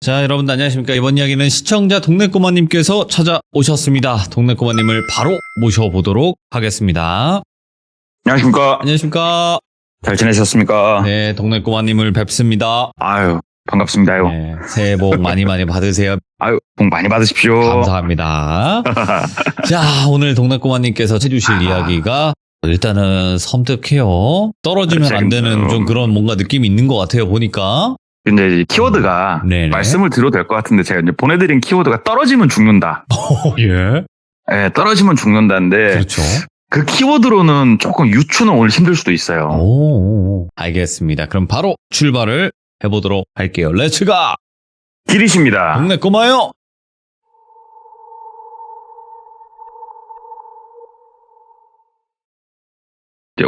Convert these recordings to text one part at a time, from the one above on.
자, 여러분들 안녕하십니까. 이번 이야기는 시청자 동네꼬마님께서 찾아오셨습니다. 동네꼬마님을 바로 모셔보도록 하겠습니다. 안녕하십니까. 안녕하십니까. 잘 지내셨습니까? 네, 동네꼬마님을 뵙습니다. 아유, 반갑습니다요. 네, 새해 복 많이 받으세요. 아유, 복 많이 받으십시오. 감사합니다. 자, 오늘 동네꼬마님께서 해주실 이야기가 일단은 섬뜩해요. 떨어지면 안 되는 좀 그런 뭔가 느낌이 있는 것 같아요, 보니까. 근데 키워드가 네네. 말씀을 드려도 될 것 같은데 제가 이제 보내드린 키워드가 떨어지면 죽는다. 예. 네, 떨어지면 죽는다인데 그렇죠. 그 키워드로는 조금 유추는 오늘 힘들 수도 있어요. 오, 알겠습니다. 그럼 바로 출발을 해보도록 할게요. 렛츠가! 길이십니다. 동네 꼬마요!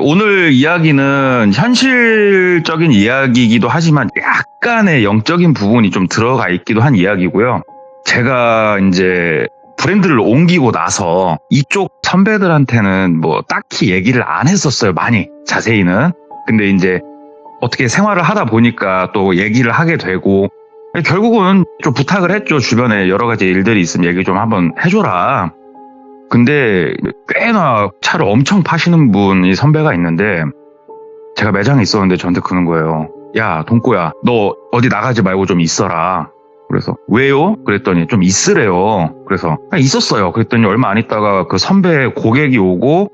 오늘 이야기는 현실적인 이야기이기도 하지만 약간의 영적인 부분이 좀 들어가 있기도 한 이야기고요. 제가 이제 브랜드를 옮기고 나서 이쪽 선배들한테는 뭐 딱히 얘기를 안 했었어요. 많이 자세히는. 근데 이제 어떻게 생활을 하다 보니까 또 얘기를 하게 되고 결국은 좀 부탁을 했죠. 주변에 여러 가지 일들이 있으면 얘기 좀 한번 해줘라. 근데 꽤나 차를 엄청 파시는 분이 선배가 있는데 제가 매장에 있었는데 저한테 그러는 거예요. 야, 동꼬야, 너 어디 나가지 말고 좀 있어라. 그래서 왜요? 그랬더니 좀 있으래요. 그래서 있었어요. 그랬더니 얼마 안 있다가 그 선배 고객이 오고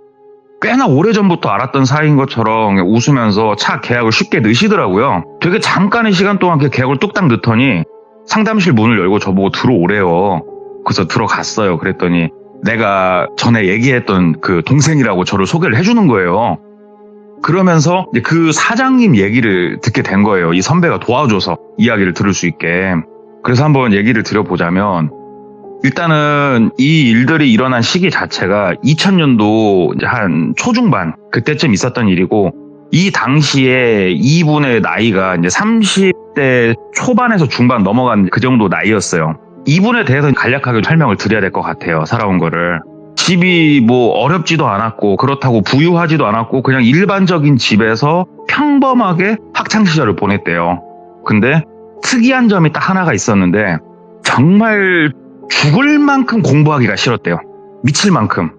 꽤나 오래전부터 알았던 사이인 것처럼 웃으면서 차 계약을 쉽게 넣으시더라고요. 되게 잠깐의 시간 동안 그 계약을 뚝딱 넣더니 상담실 문을 열고 저보고 들어오래요. 그래서 들어갔어요. 그랬더니 내가 전에 얘기했던 그 동생이라고 저를 소개를 해주는 거예요. 그러면서 그 사장님 얘기를 듣게 된 거예요. 이 선배가 도와줘서 이야기를 들을 수 있게. 그래서 한번 얘기를 드려보자면 일단은 이 일들이 일어난 시기 자체가 2000년도 한 초중반 그때쯤 있었던 일이고 이 당시에 이분의 나이가 이제 30대 초반에서 중반 넘어간 그 정도 나이였어요. 이분에 대해서는 간략하게 설명을 드려야 될 것 같아요. 살아온 거를. 집이 뭐 어렵지도 않았고 그렇다고 부유하지도 않았고 그냥 일반적인 집에서 평범하게 학창시절을 보냈대요. 근데 특이한 점이 딱 하나가 있었는데 정말 죽을 만큼 공부하기가 싫었대요. 미칠 만큼.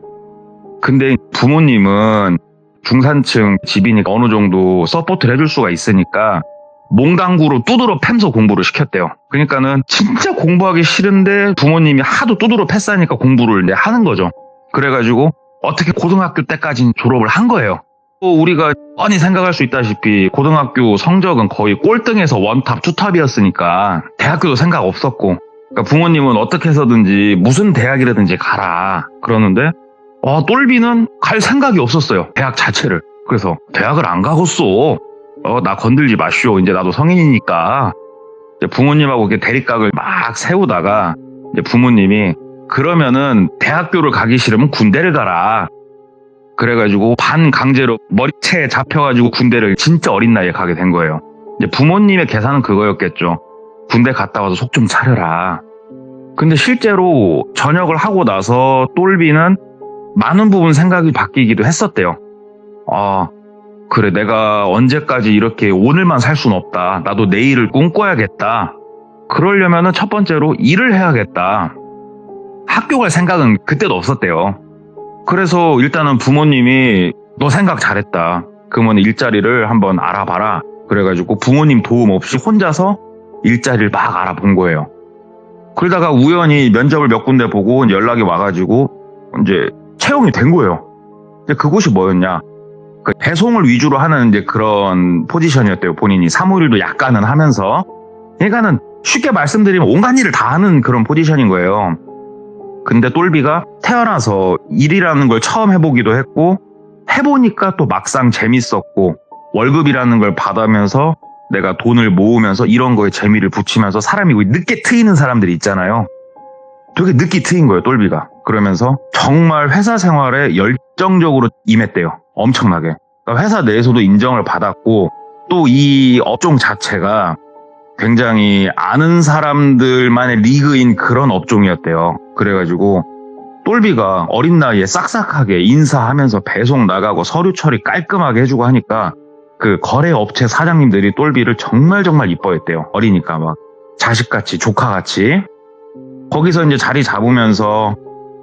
근데 부모님은 중산층 집이니까 어느 정도 서포트를 해줄 수가 있으니까 몽당구로 두드러 패면서 공부를 시켰대요. 그러니까는 진짜 공부하기 싫은데 부모님이 하도 두드러 패싸니까 공부를 이제 하는 거죠. 그래가지고 어떻게 고등학교 때까지 졸업을 한 거예요. 또 우리가 뻔히 생각할 수 있다시피 고등학교 성적은 거의 꼴등에서 원탑, 투탑이었으니까 대학교도 생각 없었고 그러니까 부모님은 어떻게 해서든지 무슨 대학이라든지 가라 그러는데 똘비는 갈 생각이 없었어요. 대학 자체를. 그래서 대학을 안 가겠어. 나 건들지 마시오. 이제 나도 성인이니까. 이제 부모님하고 이렇게 대립각을 막 세우다가 이제 부모님이 그러면은 대학교를 가기 싫으면 군대를 가라. 그래가지고 반강제로 머리채에 잡혀가지고 군대를 진짜 어린 나이에 가게 된 거예요. 이제 부모님의 계산은 그거였겠죠. 군대 갔다 와서 속 좀 차려라. 근데 실제로 전역을 하고 나서 똘비는 많은 부분 생각이 바뀌기도 했었대요. 그래, 내가 언제까지 이렇게 오늘만 살 순 없다. 나도 내일을 꿈꿔야겠다. 그러려면은 첫 번째로 일을 해야겠다. 학교 갈 생각은 그때도 없었대요. 그래서 일단은 부모님이 너 생각 잘했다. 그러면 일자리를 한번 알아봐라. 그래가지고 부모님 도움 없이 혼자서 일자리를 막 알아본 거예요. 그러다가 우연히 면접을 몇 군데 보고 연락이 와가지고 이제 채용이 된 거예요. 이제 그곳이 뭐였냐? 그 배송을 위주로 하는 이제 그런 포지션이었대요. 본인이 사무일도 약간은 하면서. 그러니까는 쉽게 말씀드리면 온갖 일을 다 하는 그런 포지션인 거예요. 근데 똘비가 태어나서 일이라는 걸 처음 해보기도 했고 해보니까 또 막상 재밌었고 월급이라는 걸 받으면서 내가 돈을 모으면서 이런 거에 재미를 붙이면서 사람이 늦게 트이는 사람들이 있잖아요. 되게 늦게 트인 거예요, 똘비가. 그러면서 정말 회사 생활에 열정적으로 임했대요. 엄청나게. 그러니까 회사 내에서도 인정을 받았고 또 이 업종 자체가 굉장히 아는 사람들만의 리그인 그런 업종이었대요. 그래가지고 똘비가 어린 나이에 싹싹하게 인사하면서 배송 나가고 서류 처리 깔끔하게 해주고 하니까 그 거래업체 사장님들이 똘비를 정말 이뻐했대요. 어리니까 막 자식같이, 조카같이. 거기서 이제 자리 잡으면서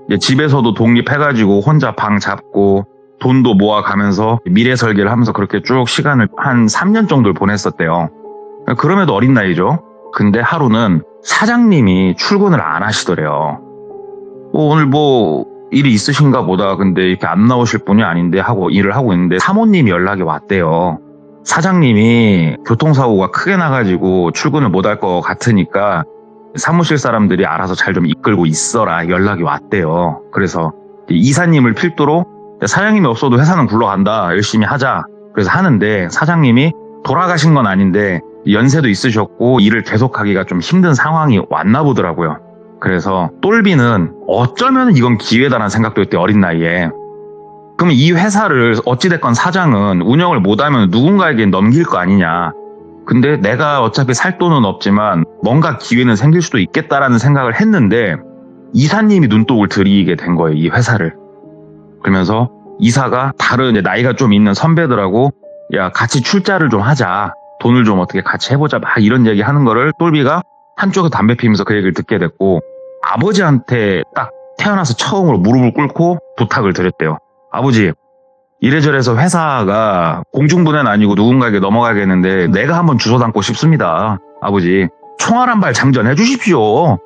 이제 집에서도 독립해가지고 혼자 방 잡고 돈도 모아가면서 미래 설계를 하면서 그렇게 쭉 시간을 한 3년 정도를 보냈었대요. 그럼에도 어린 나이죠. 근데 하루는 사장님이 출근을 안 하시더래요. 오늘 일이 있으신가 보다. 근데 이렇게 안 나오실 분이 아닌데 하고 일을 하고 있는데 사모님이 연락이 왔대요. 사장님이 교통사고가 크게 나가지고 출근을 못 할 것 같으니까 사무실 사람들이 알아서 잘 좀 이끌고 있어라 연락이 왔대요. 그래서 이사님을 필두로 사장님이 없어도 회사는 굴러간다. 열심히 하자. 그래서 하는데 사장님이 돌아가신 건 아닌데 연세도 있으셨고 일을 계속하기가 좀 힘든 상황이 왔나 보더라고요. 그래서 똘비는 어쩌면 이건 기회다라는 생각도 했대, 어린 나이에. 그럼 이 회사를 어찌됐건 사장은 운영을 못하면 누군가에게 넘길 거 아니냐. 근데 내가 어차피 살 돈은 없지만 뭔가 기회는 생길 수도 있겠다라는 생각을 했는데 이사님이 눈독을 들이게 된 거예요, 이 회사를. 그러면서 이사가 다른 이제 나이가 좀 있는 선배들하고 야, 같이 출자를 좀 하자. 돈을 좀 어떻게 같이 해보자. 막 이런 얘기 하는 거를 똘비가 한쪽에 담배 피면서 그 얘기를 듣게 됐고 아버지한테 딱 태어나서 처음으로 무릎을 꿇고 부탁을 드렸대요. 아버지, 이래저래서 회사가 공중분해는 아니고 누군가에게 넘어가겠는데 내가 한번 주워 담고 싶습니다. 아버지, 총알 한 발 장전해 주십시오.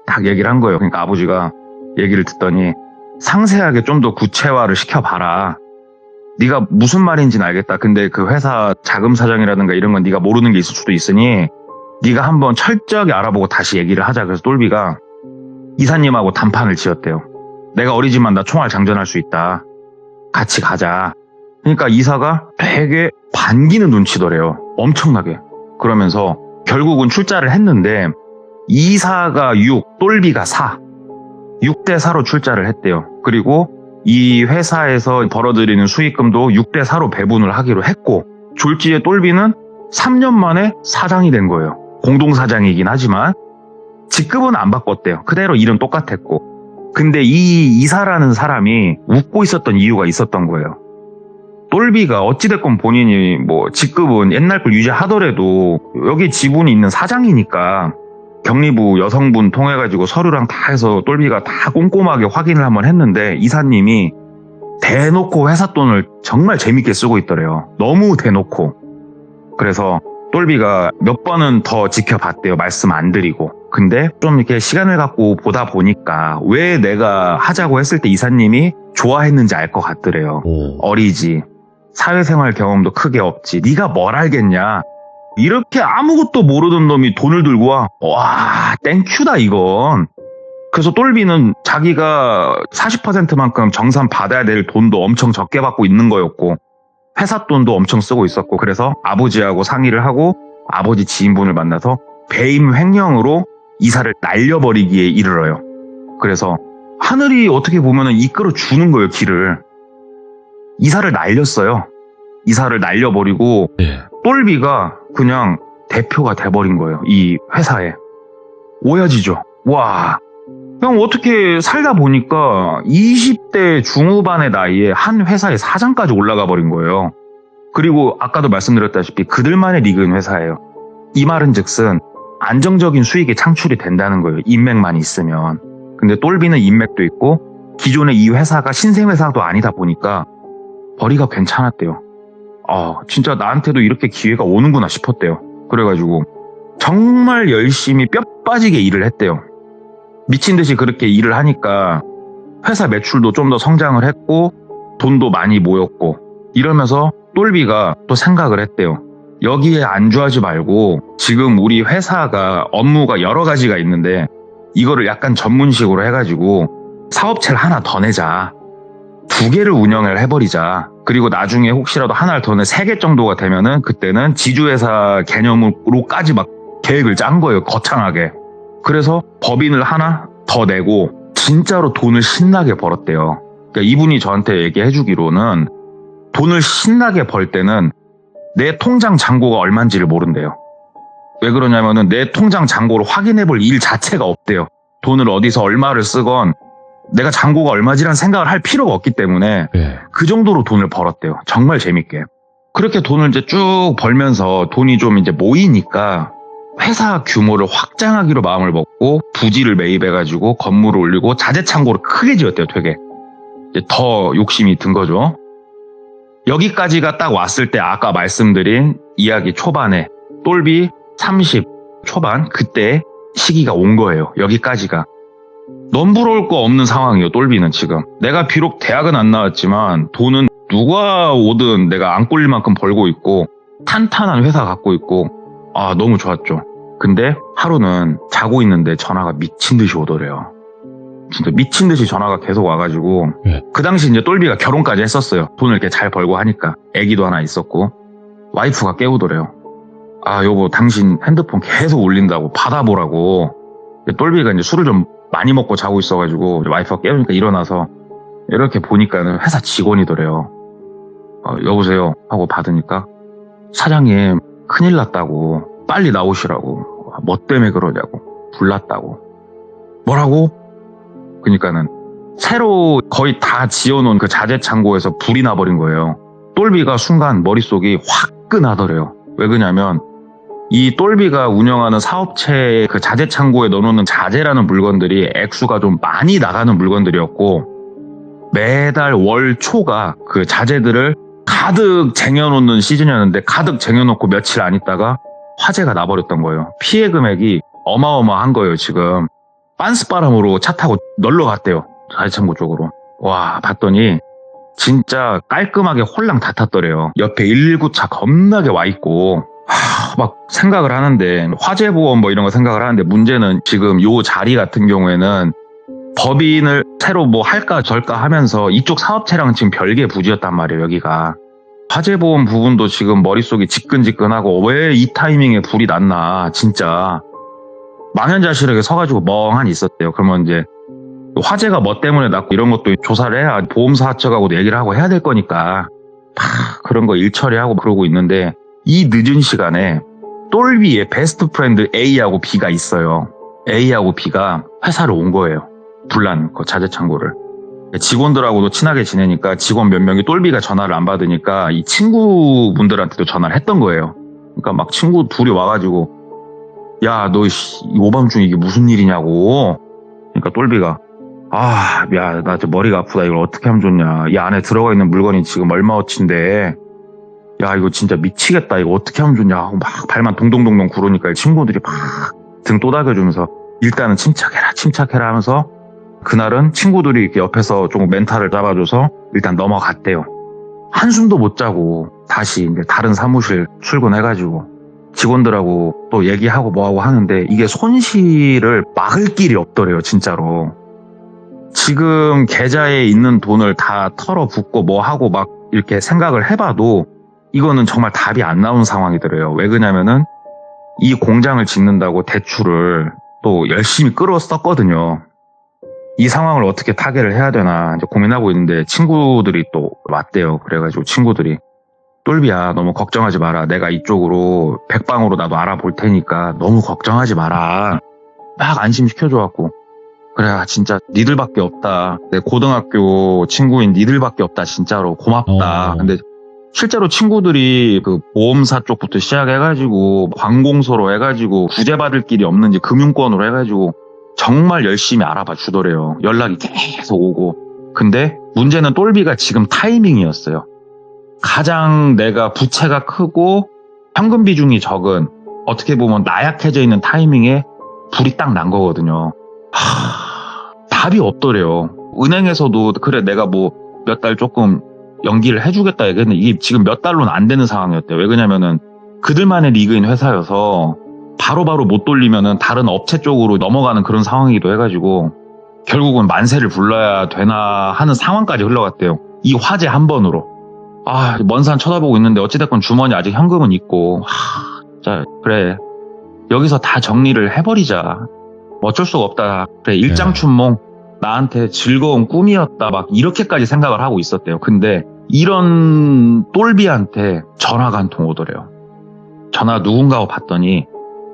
딱 얘기를 한 거예요. 그러니까 아버지가 얘기를 듣더니 상세하게 좀 더 구체화를 시켜봐라. 네가 무슨 말인지는 알겠다. 근데 그 회사 자금 사정이라든가 이런 건 네가 모르는 게 있을 수도 있으니 네가 한번 철저하게 알아보고 다시 얘기를 하자. 그래서 똘비가 이사님하고 단판을 지었대요. 내가 어리지만 나 총알 장전할 수 있다. 같이 가자. 그러니까 이사가 되게 반기는 눈치더래요. 엄청나게. 그러면서 결국은 출자를 했는데 이사가 6, 똘비가 4. 6대 4로 출자를 했대요. 그리고 이 회사에서 벌어들이는 수익금도 6대 4로 배분을 하기로 했고 졸지에 똘비는 3년 만에 사장이 된 거예요. 공동사장이긴 하지만 직급은 안 바꿨대요. 그대로 일은 똑같았고. 근데 이 이사라는 사람이 웃고 있었던 이유가 있었던 거예요. 똘비가 어찌됐건 본인이 직급은 옛날 걸 유지하더라도 여기 지분이 있는 사장이니까 경리부 여성분 통해가지고 서류랑 다 해서 똘비가 다 꼼꼼하게 확인을 한번 했는데 이사님이 대놓고 회사 돈을 정말 재밌게 쓰고 있더래요. 너무 대놓고. 그래서 똘비가 몇 번은 더 지켜봤대요. 말씀 안 드리고. 근데 좀 이렇게 시간을 갖고 보다 보니까 왜 내가 하자고 했을 때 이사님이 좋아했는지 알 것 같더래요. 어리지. 사회생활 경험도 크게 없지. 네가 뭘 알겠냐. 이렇게 아무것도 모르는 놈이 돈을 들고 와. 와, 땡큐다 이건. 그래서 똘비는 자기가 40%만큼 정산 받아야 될 돈도 엄청 적게 받고 있는 거였고 회사 돈도 엄청 쓰고 있었고 그래서 아버지하고 상의를 하고 아버지 지인분을 만나서 배임 횡령으로 이사를 날려버리기에 이르러요. 그래서 하늘이 어떻게 보면 이끌어 주는 거예요, 길을. 이사를 날렸어요. 이사를 날려버리고 똘비가 그냥 대표가 돼버린 거예요. 이 회사에. 오야지죠. 와. 그냥 어떻게 살다 보니까 20대 중후반의 나이에 한 회사의 사장까지 올라가 버린 거예요. 그리고 아까도 말씀드렸다시피 그들만의 리그인 회사예요. 이 말은 즉슨 안정적인 수익이 창출이 된다는 거예요. 인맥만 있으면. 근데 똘비는 인맥도 있고 기존의 이 회사가 신생회사도 아니다 보니까 벌이가 괜찮았대요. 진짜 나한테도 이렇게 기회가 오는구나 싶었대요. 그래가지고 정말 열심히 뼈 빠지게 일을 했대요. 미친 듯이 그렇게 일을 하니까 회사 매출도 좀 더 성장을 했고 돈도 많이 모였고 이러면서 똘비가 또 생각을 했대요. 여기에 안주하지 말고 지금 우리 회사가 업무가 여러 가지가 있는데 이거를 약간 전문식으로 해가지고 사업체를 하나 더 내자. 2개를 운영을 해버리자. 그리고 나중에 혹시라도 하나를 더 내 3개 정도가 되면은 그때는 지주회사 개념으로까지 막 계획을 짠 거예요. 거창하게. 그래서 법인을 하나 더 내고 진짜로 돈을 신나게 벌었대요. 그러니까 이분이 저한테 얘기해 주기로는 돈을 신나게 벌 때는 내 통장 잔고가 얼마인지를 모른대요. 왜 그러냐면은 내 통장 잔고를 확인해 볼 일 자체가 없대요. 돈을 어디서 얼마를 쓰건 내가 잔고가 얼마지란 생각을 할 필요가 없기 때문에 그 정도로 돈을 벌었대요. 정말 재밌게. 그렇게 돈을 이제 쭉 벌면서 돈이 좀 이제 모이니까 회사 규모를 확장하기로 마음을 먹고 부지를 매입해가지고 건물을 올리고 자재창고를 크게 지었대요. 되게 이제 더 욕심이 든 거죠. 여기까지가 딱 왔을 때 아까 말씀드린 이야기 초반에 똘비 30 초반 그때 시기가 온 거예요. 여기까지가. 넘부러울 거 없는 상황이에요. 똘비는 지금. 내가 비록 대학은 안 나왔지만 돈은 누가 오든 내가 안 꼴릴 만큼 벌고 있고 탄탄한 회사 갖고 있고 너무 좋았죠. 근데 하루는 자고 있는데 전화가 미친 듯이 오더래요. 진짜 미친 듯이 전화가 계속 와가지고 그 당시 이제 똘비가 결혼까지 했었어요. 돈을 이렇게 잘 벌고 하니까 애기도 하나 있었고 와이프가 깨우더래요. 여보 당신 핸드폰 계속 울린다고 받아보라고. 똘비가 이제 술을 좀 많이 먹고 자고 있어가지고 와이프가 깨우니까 일어나서 이렇게 보니까는 회사 직원이더래요. 여보세요 하고 받으니까 사장님 큰일 났다고 빨리 나오시라고. 뭐 때문에 그러냐고. 불났다고. 뭐라고? 그러니까는 새로 거의 다 지어놓은 그 자재창고에서 불이 나버린 거예요. 똘비가 순간 머릿속이 화끈하더래요. 왜 그러냐면 이 똘비가 운영하는 사업체의 그 자재창고에 넣어놓는 자재라는 물건들이 액수가 좀 많이 나가는 물건들이었고 매달 월 초가 그 자재들을 가득 쟁여놓는 시즌이었는데 가득 쟁여놓고 며칠 안 있다가 화재가 나버렸던 거예요. 피해 금액이 어마어마한 거예요. 지금 빤스바람으로 차 타고 널러 갔대요. 자재창고 쪽으로. 와 봤더니 진짜 깔끔하게 홀랑 다 탔더래요. 옆에 119차 겁나게 와 있고 막 생각을 하는데 화재보험 뭐 이런 거 생각을 하는데 문제는 지금 요 자리 같은 경우에는 법인을 새로 뭐 할까 절까 하면서 이쪽 사업체랑 지금 별개 부지였단 말이에요. 여기가 화재보험 부분도 지금 머릿속이 지끈지끈하고 왜 이 타이밍에 불이 났나 진짜 망연자실하게 서가지고 멍하니 있었대요. 그러면 이제 화재가 뭐 때문에 났고 이런 것도 조사를 해야 보험사 측하고도 얘기를 하고 해야 될 거니까 그런 거 일처리하고 그러고 있는데 이 늦은 시간에 똘비의 베스트 프렌드 A하고 B가 있어요. A하고 B가 회사를 온 거예요. 불난 그 자재창고를. 직원들하고도 친하게 지내니까 직원 몇 명이 똘비가 전화를 안 받으니까 이 친구분들한테도 전화를 했던 거예요. 그러니까 막 친구 둘이 와가지고 야, 너 오밤중에 이게 무슨 일이냐고. 그러니까 똘비가 야, 나 저 머리가 아프다. 이걸 어떻게 하면 좋냐. 이 안에 들어가 있는 물건이 지금 얼마어치인데 야, 이거 진짜 미치겠다. 이거 어떻게 하면 좋냐. 막 발만 동동동동 구르니까 친구들이 막 등 또닥여주면서 일단은 침착해라 하면서 그날은 친구들이 이렇게 옆에서 조금 멘탈을 잡아줘서 일단 넘어갔대요. 한숨도 못 자고 다시 이제 다른 사무실 출근해가지고 직원들하고 또 얘기하고 뭐하고 하는데 이게 손실을 막을 길이 없더래요. 진짜로. 지금 계좌에 있는 돈을 다 털어붓고 뭐하고 막 이렇게 생각을 해봐도 이거는 정말 답이 안 나오는 상황이더래요. 왜 그러냐면은 이 공장을 짓는다고 대출을 또 열심히 끌었었거든요. 이 상황을 어떻게 타개를 해야 되나 이제 고민하고 있는데 친구들이 또 왔대요. 그래가지고 친구들이 똘비야 너무 걱정하지 마라. 내가 이쪽으로 백방으로 나도 알아볼 테니까 너무 걱정하지 마라. 막 안심시켜줘갖고 그래 진짜 니들밖에 없다. 내 고등학교 친구인 니들밖에 없다. 진짜로 고맙다. 근데 실제로 친구들이 그 보험사 쪽부터 시작해가지고 관공서로 해가지고 구제받을 길이 없는지 금융권으로 해가지고 정말 열심히 알아봐 주더래요. 연락이 계속 오고. 근데 문제는 똘비가 지금 타이밍이었어요. 가장 내가 부채가 크고 현금 비중이 적은 어떻게 보면 나약해져 있는 타이밍에 불이 딱 난 거거든요. 답이 없더래요. 은행에서도 그래 내가 뭐 몇 달 조금 연기를 해주겠다 얘기했는데 이게 지금 몇 달로는 안 되는 상황이었대요. 왜 그러냐면은 그들만의 리그인 회사여서 바로바로 못 돌리면은 다른 업체 쪽으로 넘어가는 그런 상황이기도 해가지고 결국은 만세를 불러야 되나 하는 상황까지 흘러갔대요. 이 화재 한 번으로. 먼 산 쳐다보고 있는데 어찌됐건 주머니 아직 현금은 있고 자 그래 여기서 다 정리를 해버리자. 어쩔 수가 없다. 그래 일장춘몽 나한테 즐거운 꿈이었다. 막 이렇게까지 생각을 하고 있었대요. 근데 이런 똘비한테 전화가 한 통 오더래요. 전화 누군가고 봤더니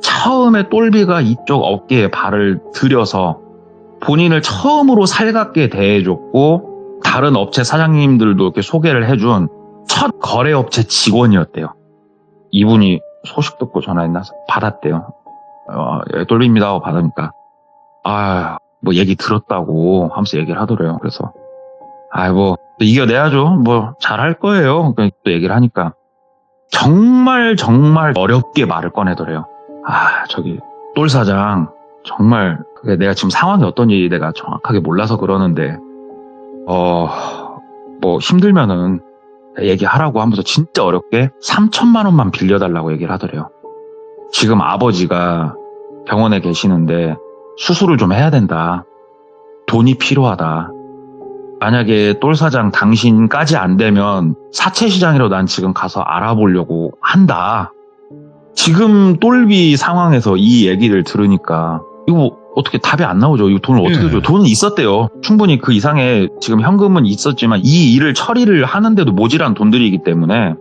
처음에 똘비가 이쪽 어깨에 발을 들여서 본인을 처음으로 살갑게 대해줬고 다른 업체 사장님들도 이렇게 소개를 해준 첫 거래업체 직원이었대요. 이분이 소식 듣고 전화했나 받았대요. 똘비입니다 하고 받으니까 뭐 얘기 들었다고 하면서 얘기를 하더래요. 그래서 뭐 이겨내야죠. 뭐 잘할 거예요. 또 얘기를 하니까 정말 어렵게 말을 꺼내더래요. 저기 똘 사장 정말 그게 내가 지금 상황이 어떤지 내가 정확하게 몰라서 그러는데 뭐 힘들면은 얘기하라고 하면서 진짜 어렵게 3천만 원만 빌려달라고 얘기를 하더래요. 지금 아버지가 병원에 계시는데 수술을 좀 해야 된다. 돈이 필요하다. 만약에 똘 사장 당신까지 안 되면 사채 시장이라도 난 지금 가서 알아보려고 한다. 지금 똘비 상황에서 이 얘기를 들으니까 이거 어떻게 답이 안 나오죠. 이거 돈을 어떻게 줘요? 돈은 있었대요. 충분히 그 이상의 지금 현금은 있었지만 이 일을 처리를 하는데도 모자란 돈들이기 때문에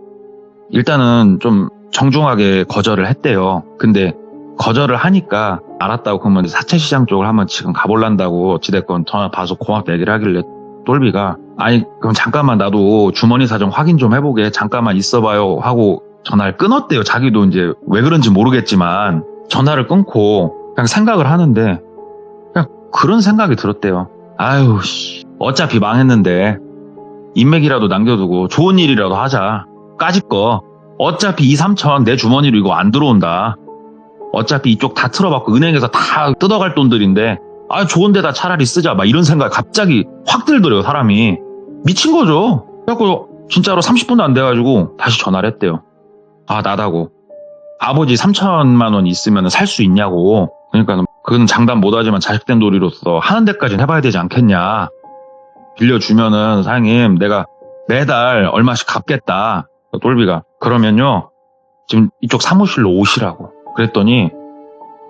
일단은 좀 정중하게 거절을 했대요. 근데 거절을 하니까 알았다고 그러면 사채시장 쪽을 한번 지금 가볼란다고 어찌됐건 전화 봐서 고맙다 얘기를 하길래 똘비가 그럼 잠깐만 나도 주머니 사정 확인 좀 해보게 잠깐만 있어봐요 하고 전화를 끊었대요. 자기도 이제 왜 그런지 모르겠지만 전화를 끊고 그냥 생각을 하는데 그냥 그런 생각이 들었대요. 어차피 망했는데 인맥이라도 남겨두고 좋은 일이라도 하자. 까짓 거 어차피 2, 3천 내 주머니로 이거 안 들어온다. 어차피 이쪽 다 틀어받고 은행에서 다 뜯어갈 돈들인데 좋은 데다 차라리 쓰자. 막 이런 생각이 갑자기 확 들더래요. 사람이 미친 거죠. 그래갖고 진짜로 30분도 안 돼가지고 다시 전화를 했대요. 나다고 아버지 3천만 원 있으면 살 수 있냐고. 그러니까 그건 장담 못하지만 자식된 도리로서 하는 데까지는 해봐야 되지 않겠냐. 빌려주면은 사장님 내가 매달 얼마씩 갚겠다. 똘비가 그러면요 지금 이쪽 사무실로 오시라고 그랬더니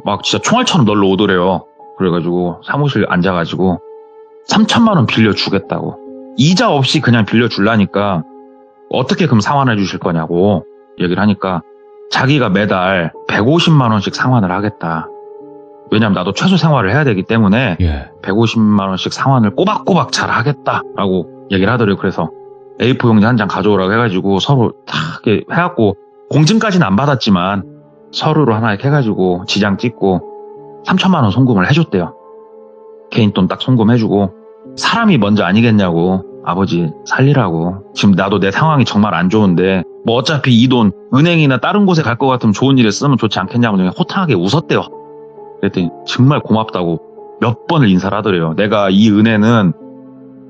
막 진짜 총알처럼 널러 오더래요. 그래가지고 사무실 앉아가지고 3천만 원 빌려주겠다고. 이자 없이 그냥 빌려주려니까 어떻게 그럼 상환해 주실 거냐고 얘기를 하니까 자기가 매달 150만 원씩 상환을 하겠다. 왜냐면 나도 최소 생활을 해야 되기 때문에 150만 원씩 상환을 꼬박꼬박 잘 하겠다라고 얘기를 하더래요. 그래서 A4 용지 한 장 가져오라고 해가지고 서로 딱 이렇게 해갖고 공증까지는 안 받았지만 서류로 하나 이렇게 해가지고 지장 찍고 3천만 원 송금을 해줬대요. 개인 돈 딱 송금해주고 사람이 먼저 아니겠냐고. 아버지 살리라고. 지금 나도 내 상황이 정말 안 좋은데 뭐 어차피 이 돈 은행이나 다른 곳에 갈 것 같으면 좋은 일에 쓰면 좋지 않겠냐고 호탕하게 웃었대요. 그랬더니 정말 고맙다고 몇 번을 인사를 하더래요. 내가 이 은혜는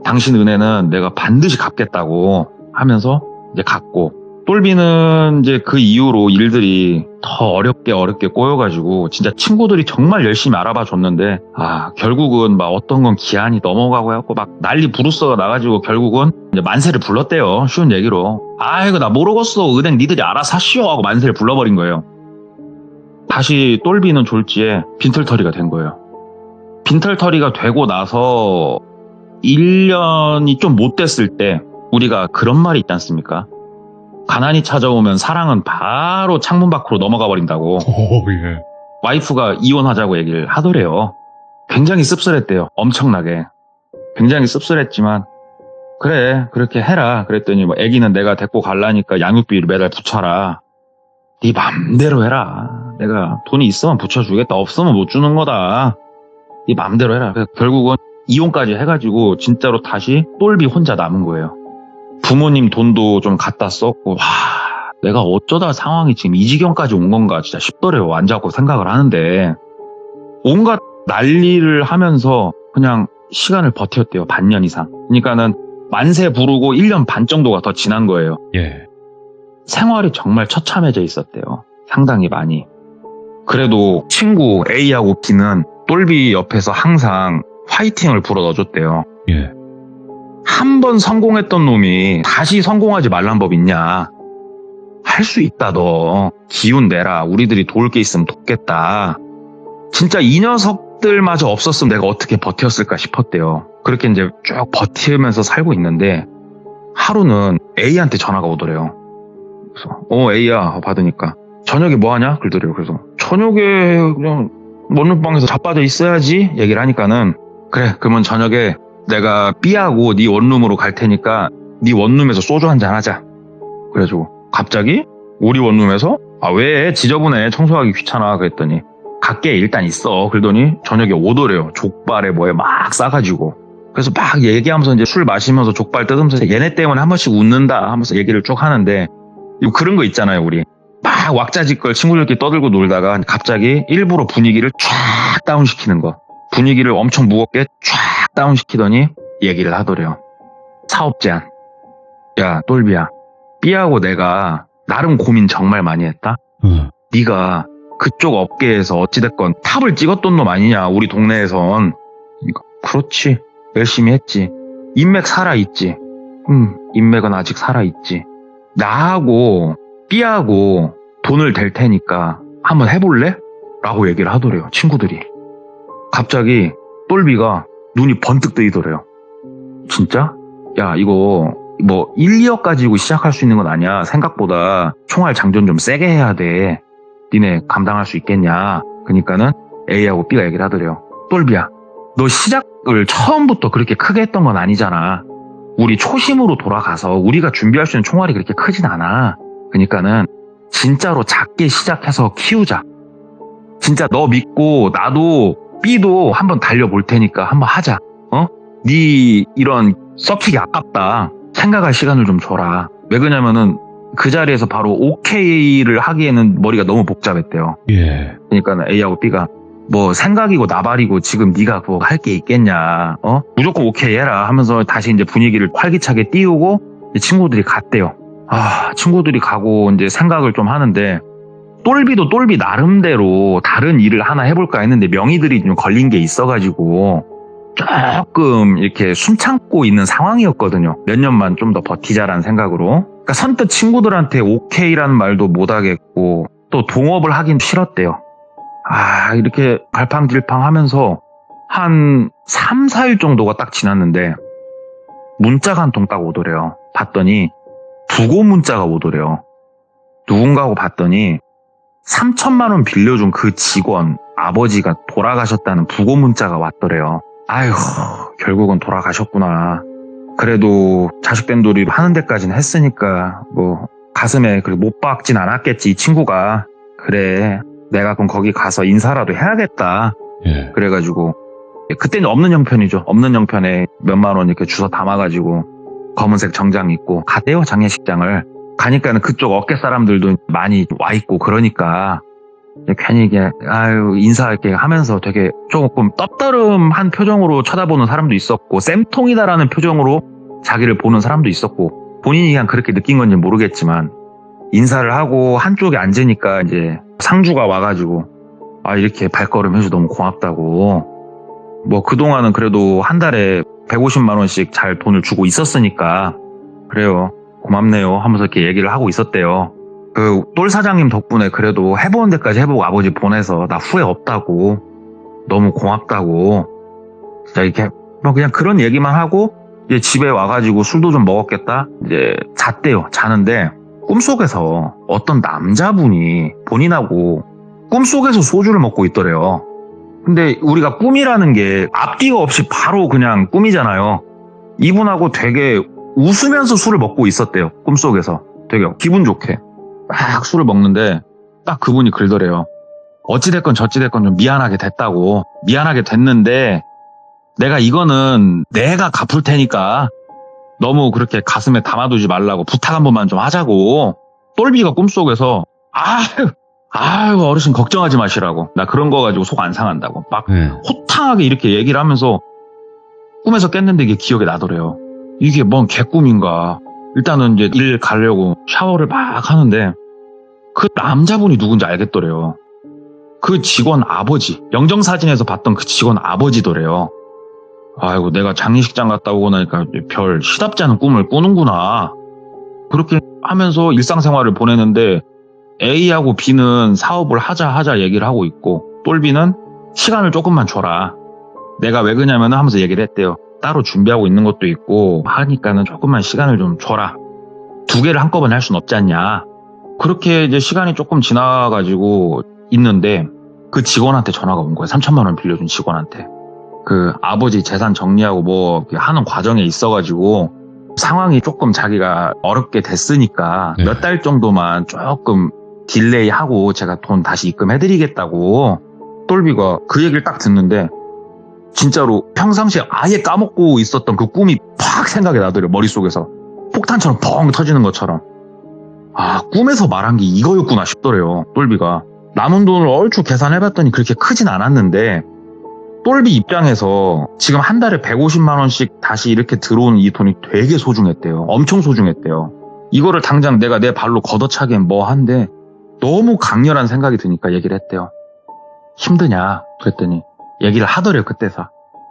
당신 은혜는 내가 반드시 갚겠다고 하면서 이제 갔고 똘비는 이제 그 이후로 일들이 더 어렵게 꼬여가지고 진짜 친구들이 정말 열심히 알아봐 줬는데 결국은 막 어떤 건 기한이 넘어가고 해갖고 막 난리 부르스가 나가지고 결국은 이제 만세를 불렀대요. 쉬운 얘기로 이거 나 모르겠어 은행 니들이 알아서 하시오 하고 만세를 불러버린 거예요. 다시 똘비는 졸지에 빈털터리가 된 거예요. 빈털터리가 되고 나서 1년이 좀 못 됐을 때 우리가 그런 말이 있지 않습니까? 가난이 찾아오면 사랑은 바로 창문 밖으로 넘어가 버린다고. 와이프가 이혼하자고 얘기를 하더래요. 굉장히 씁쓸했대요. 엄청나게. 굉장히 씁쓸했지만 그래 그렇게 해라. 그랬더니 뭐 애기는 내가 데리고 갈라니까 양육비를 매달 붙여라. 네 맘대로 해라. 내가 돈이 있으면 붙여주겠다. 없으면 못 주는 거다. 네 맘대로 해라. 결국은 이혼까지 해가지고 진짜로 다시 똘비 혼자 남은 거예요. 부모님 돈도 좀 갖다 썼고 내가 어쩌다 상황이 지금 이 지경까지 온 건가 진짜 싶더래요. 앉아갖고 생각을 하는데 온갖 난리를 하면서 그냥 시간을 버텼대요. 반년 이상. 그러니까는 만세 부르고 1년 반 정도가 더 지난 거예요. 생활이 정말 처참해져 있었대요. 상당히 많이. 그래도 친구 A하고 B는 똘비 옆에서 항상 화이팅을 불어 넣어줬대요. 한 번 성공했던 놈이 다시 성공하지 말란 법 있냐. 할 수 있다 너. 기운 내라. 우리들이 도울 게 있으면 돕겠다. 진짜 이 녀석들마저 없었으면 내가 어떻게 버텼을까 싶었대요. 그렇게 이제 쭉 버티면서 살고 있는데 하루는 A한테 전화가 오더래요. 그래서 A야 받으니까 저녁에 뭐 하냐? 그러더래요. 그래서 저녁에 그냥 원룸방에서 자빠져 있어야지 얘기를 하니까는 그래 그러면 저녁에 내가 B하고 네 원룸으로 갈 테니까 네 원룸에서 소주 한잔 하자. 그래가지고 갑자기 우리 원룸에서 왜 지저분해 청소하기 귀찮아 그랬더니 갈게 일단 있어. 그러더니 저녁에 오더래요. 족발에 뭐에 막 싸가지고. 그래서 막 얘기하면서 이제 술 마시면서 족발 뜯으면서 얘네 때문에 한 번씩 웃는다 하면서 얘기를 쭉 하는데 그런 거 있잖아요. 우리 막 왁자지껄 친구들끼리 떠들고 놀다가 갑자기 일부러 분위기를 쫙 다운시키는 거. 분위기를 엄청 무겁게 쫙 다운시키더니 얘기를 하더래요. 사업 제안. 야 똘비야, B하고 내가 나름 고민 정말 많이 했다. 네가 그쪽 업계에서 어찌됐건 탑을 찍었던 놈 아니냐 우리 동네에선. 그렇지, 열심히 했지. 인맥 살아있지. 인맥은 아직 살아있지. 나하고 B하고 돈을 댈 테니까 한번 해볼래? 라고 얘기를 하더래요. 친구들이. 갑자기 똘비가 눈이 번뜩 뜨이더래요. 진짜? 야 이거 뭐 1, 2억 가지고 시작할 수 있는 건 아니야. 생각보다 총알 장전 좀 세게 해야 돼. 니네 감당할 수 있겠냐. 그러니까는 A하고 B가 얘기를 하더래요. 똘비야, 너 시작을 처음부터 그렇게 크게 했던 건 아니잖아. 우리 초심으로 돌아가서 우리가 준비할 수 있는 총알이 그렇게 크진 않아. 그러니까는 진짜로 작게 시작해서 키우자. 진짜 너 믿고 나도 B도 한번 달려볼 테니까 한번 하자. 네 이런 썩히기 아깝다. 생각할 시간을 좀 줘라. 왜 그러냐면은 그 자리에서 바로 오케이를 하기에는 머리가 너무 복잡했대요. 예. 그러니까 A하고 B가 뭐 생각이고 나발이고 지금 네가 뭐 할 게 있겠냐. 무조건 오케이 해라 하면서 다시 이제 분위기를 활기차게 띄우고 친구들이 갔대요. 친구들이 가고 이제 생각을 좀 하는데 똘비도 똘비 나름대로 다른 일을 하나 해볼까 했는데 명의들이 좀 걸린 게 있어가지고 조금 이렇게 숨 참고 있는 상황이었거든요. 몇 년만 좀 더 버티자라는 생각으로. 그러니까 선뜻 친구들한테 오케이라는 말도 못하겠고 또 동업을 하긴 싫었대요. 이렇게 갈팡질팡 하면서 한 3, 4일 정도가 딱 지났는데 문자가 한 통 딱 오더래요. 봤더니 부고 문자가 오더래요. 누군가하고 봤더니 3천만 원 빌려준 그 직원 아버지가 돌아가셨다는 부고 문자가 왔더래요. 아휴, 결국은 돌아가셨구나. 그래도 자식된 도리로 하는 데까지는 했으니까 뭐 가슴에 못 박진 않았겠지 이 친구가. 그래, 내가 그럼 거기 가서 인사라도 해야겠다. 예. 그래가지고 그때는 없는 형편이죠. 없는 형편에 몇만 원 이렇게 주워 담아가지고 검은색 정장 입고 갔대요. 장례식장을. 가니까는 그쪽 업계 사람들도 많이 와 있고 그러니까 괜히 이게 인사 이렇게 하면서 되게 조금 떡더름한 표정으로 쳐다보는 사람도 있었고 쌤통이다라는 표정으로 자기를 보는 사람도 있었고 본인이 그냥 그렇게 느낀 건지 모르겠지만 인사를 하고 한쪽에 앉으니까 이제 상주가 와가지고 이렇게 발걸음 해줘서 너무 고맙다고. 뭐 그동안은 그래도 한 달에 150만 원씩 잘 돈을 주고 있었으니까 그래요, 고맙네요 하면서 이렇게 얘기를 하고 있었대요. 그 똘 사장님 덕분에 그래도 해보는 데까지 해보고 아버지 보내서 나 후회 없다고, 너무 고맙다고. 진짜 이렇게 뭐 그냥 그런 얘기만 하고 이제 집에 와가지고 술도 좀 먹었겠다. 이제 잤대요. 자는데 꿈속에서 어떤 남자분이 본인하고 꿈속에서 소주를 먹고 있더래요. 근데 우리가 꿈이라는 게 앞뒤가 없이 바로 그냥 꿈이잖아요. 이분하고 되게 웃으면서 술을 먹고 있었대요. 꿈속에서 되게 기분 좋게 막 술을 먹는데 딱 그분이 그러더래요. 어찌됐건 저찌됐건 좀 미안하게 됐다고. 미안하게 됐는데 내가 이거는 내가 갚을 테니까 너무 그렇게 가슴에 담아두지 말라고 부탁 한 번만 좀 하자고. 똘비가 꿈속에서 아유 어르신 걱정하지 마시라고. 나 그런 거 가지고 속 안 상한다고 막 호탕하게 이렇게 얘기를 하면서 꿈에서 깼는데 이게 기억에 나더래요. 이게 뭔 개꿈인가. 일단은 이제 일 가려고 샤워를 막 하는데 그 남자분이 누군지 알겠더래요. 그 직원 아버지, 영정사진에서 봤던 그 직원 아버지더래요. 아이고, 내가 장례식장 갔다 오고 나니까 별 시답지 않은 꿈을 꾸는구나. 그렇게 하면서 일상생활을 보내는데 A하고 B는 사업을 하자 얘기를 하고 있고 똘비는 시간을 조금만 줘라. 내가 왜 그러냐면 하면서 얘기를 했대요. 따로 준비하고 있는 것도 있고 하니까는 조금만 시간을 좀 줘라. 두 개를 한꺼번에 할 순 없지 않냐. 그렇게 이제 시간이 조금 지나가지고 있는데 그 직원한테 전화가 온 거예요. 3천만 원 빌려준 직원한테. 그 아버지 재산 정리하고 뭐 하는 과정에 있어가지고 상황이 조금 자기가 어렵게 됐으니까 네. 몇 달 정도만 조금 딜레이하고 제가 돈 다시 입금해드리겠다고 똘비가 그 얘기를 딱 듣는데 진짜로 평상시에 아예 까먹고 있었던 그 꿈이 팍 생각이 나더래요. 머릿속에서 폭탄처럼 펑 터지는 것처럼. 아, 꿈에서 말한 게 이거였구나 싶더래요. 똘비가. 남은 돈을 얼추 계산해봤더니 그렇게 크진 않았는데 똘비 입장에서 지금 한 달에 150만 원씩 다시 이렇게 들어오는 이 돈이 되게 소중했대요. 엄청 소중했대요. 이거를 당장 내가 내 발로 걷어차기엔 뭐 한데 너무 강렬한 생각이 드니까 얘기를 했대요. 힘드냐? 그랬더니 얘기를 하더래요. 그때서.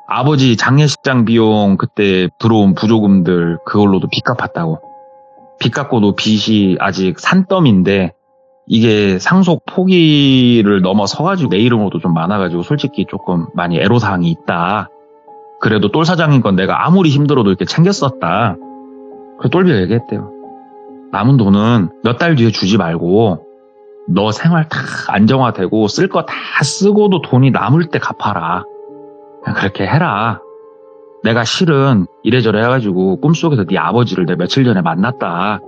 아버지 장례식장 비용 그때 들어온 부조금들 그걸로도 빚 갚았다고. 빚 갚고도 빚이 아직 산더미인데 이게 상속 포기를 넘어서가지고 내 이름으로도 좀 많아가지고 솔직히 조금 많이 애로사항이 있다. 그래도 똘 사장인 건 내가 아무리 힘들어도 이렇게 챙겼었다. 그래서 똘비가 얘기했대요. 남은 돈은 몇 달 뒤에 주지 말고 너 생활 다 안정화되고 쓸 거 다 쓰고도 돈이 남을 때 갚아라. 그냥 그렇게 해라. 내가 실은 이래저래 해가지고 꿈속에서 네 아버지를 내가 며칠 전에 만났다.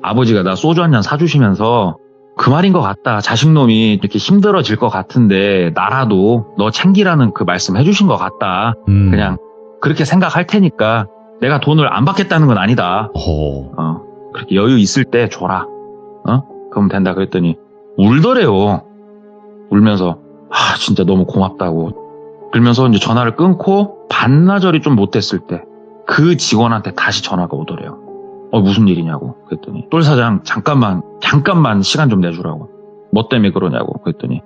아버지가 나 소주 한 잔 사주시면서 그 말인 것 같다. 자식놈이 이렇게 힘들어질 것 같은데 나라도 너 챙기라는 그 말씀 해주신 것 같다. 그냥 그렇게 생각할 테니까 내가 돈을 안 받겠다는 건 아니다. 그렇게 여유 있을 때 줘라. 그러면 된다. 그랬더니 울더래요. 울면서 진짜 너무 고맙다고. 그러면서 이제 전화를 끊고 반나절이 좀 못 됐을 때 그 직원한테 다시 전화가 오더래요. 무슨 일이냐고. 그랬더니 똘 사장 잠깐만 시간 좀 내주라고. 뭐 때문에 그러냐고. 그랬더니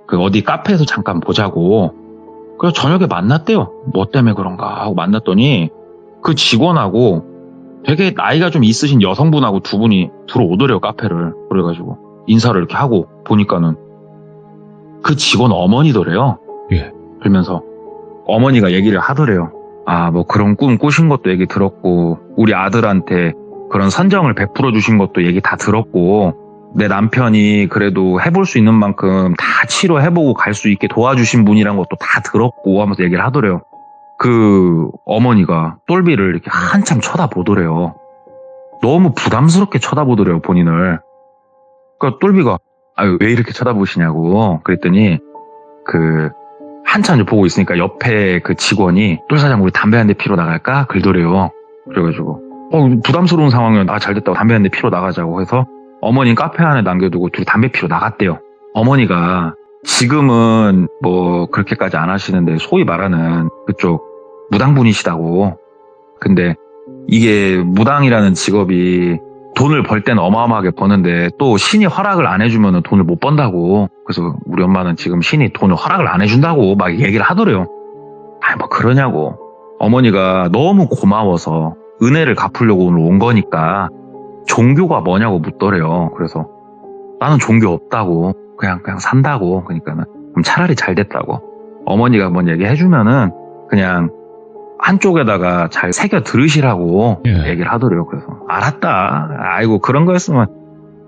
그 어디 카페에서 잠깐 보자고. 그래서 저녁에 만났대요. 뭐 때문에 그런가 하고 만났더니 그 직원하고 되게 나이가 좀 있으신 여성분하고 두 분이 들어오더래요. 카페를. 그래가지고 인사를 이렇게 하고 보니까는 그 직원 어머니더래요. 예. 그러면서 어머니가 얘기를 하더래요. 뭐 그런 꿈 꾸신 것도 얘기 들었고 우리 아들한테 그런 선정을 베풀어 주신 것도 얘기 다 들었고 내 남편이 그래도 해볼 수 있는 만큼 다 치료해보고 갈 수 있게 도와주신 분이란 것도 다 들었고 하면서 얘기를 하더래요. 그 어머니가 똘비를 이렇게 한참 쳐다보더래요. 너무 부담스럽게 쳐다보더래요, 본인을. 그러니까 똘비가 왜 이렇게 쳐다보시냐고 그랬더니 한참 보고 있으니까 옆에 그 직원이 똘 사장 우리 담배 한 대 피러 나갈까? 그러더래요. 그래가지고 부담스러운 상황이면 잘 됐다고 담배 한 대 피러 나가자고 해서 어머니 카페 안에 남겨두고 둘이 담배 피러 나갔대요. 어머니가 지금은 뭐 그렇게까지 안 하시는데 소위 말하는 그쪽 무당분이시다고. 근데 이게 무당이라는 직업이 돈을 벌 때는 어마어마하게 버는데 또 신이 허락을 안 해주면 돈을 못 번다고. 그래서 우리 엄마는 지금 신이 돈을 허락을 안 해준다고 막 얘기를 하더래요. 뭐 그러냐고. 어머니가 너무 고마워서 은혜를 갚으려고 오늘 온 거니까 종교가 뭐냐고 묻더래요. 그래서 나는 종교 없다고. 그냥 산다고. 그러니까는 그럼 차라리 잘 됐다고. 어머니가 뭔 얘기 해주면은 그냥 한쪽에다가 잘 새겨 들으시라고 얘기를 하더래요. 그래서 알았다. 아이고 그런 거였으면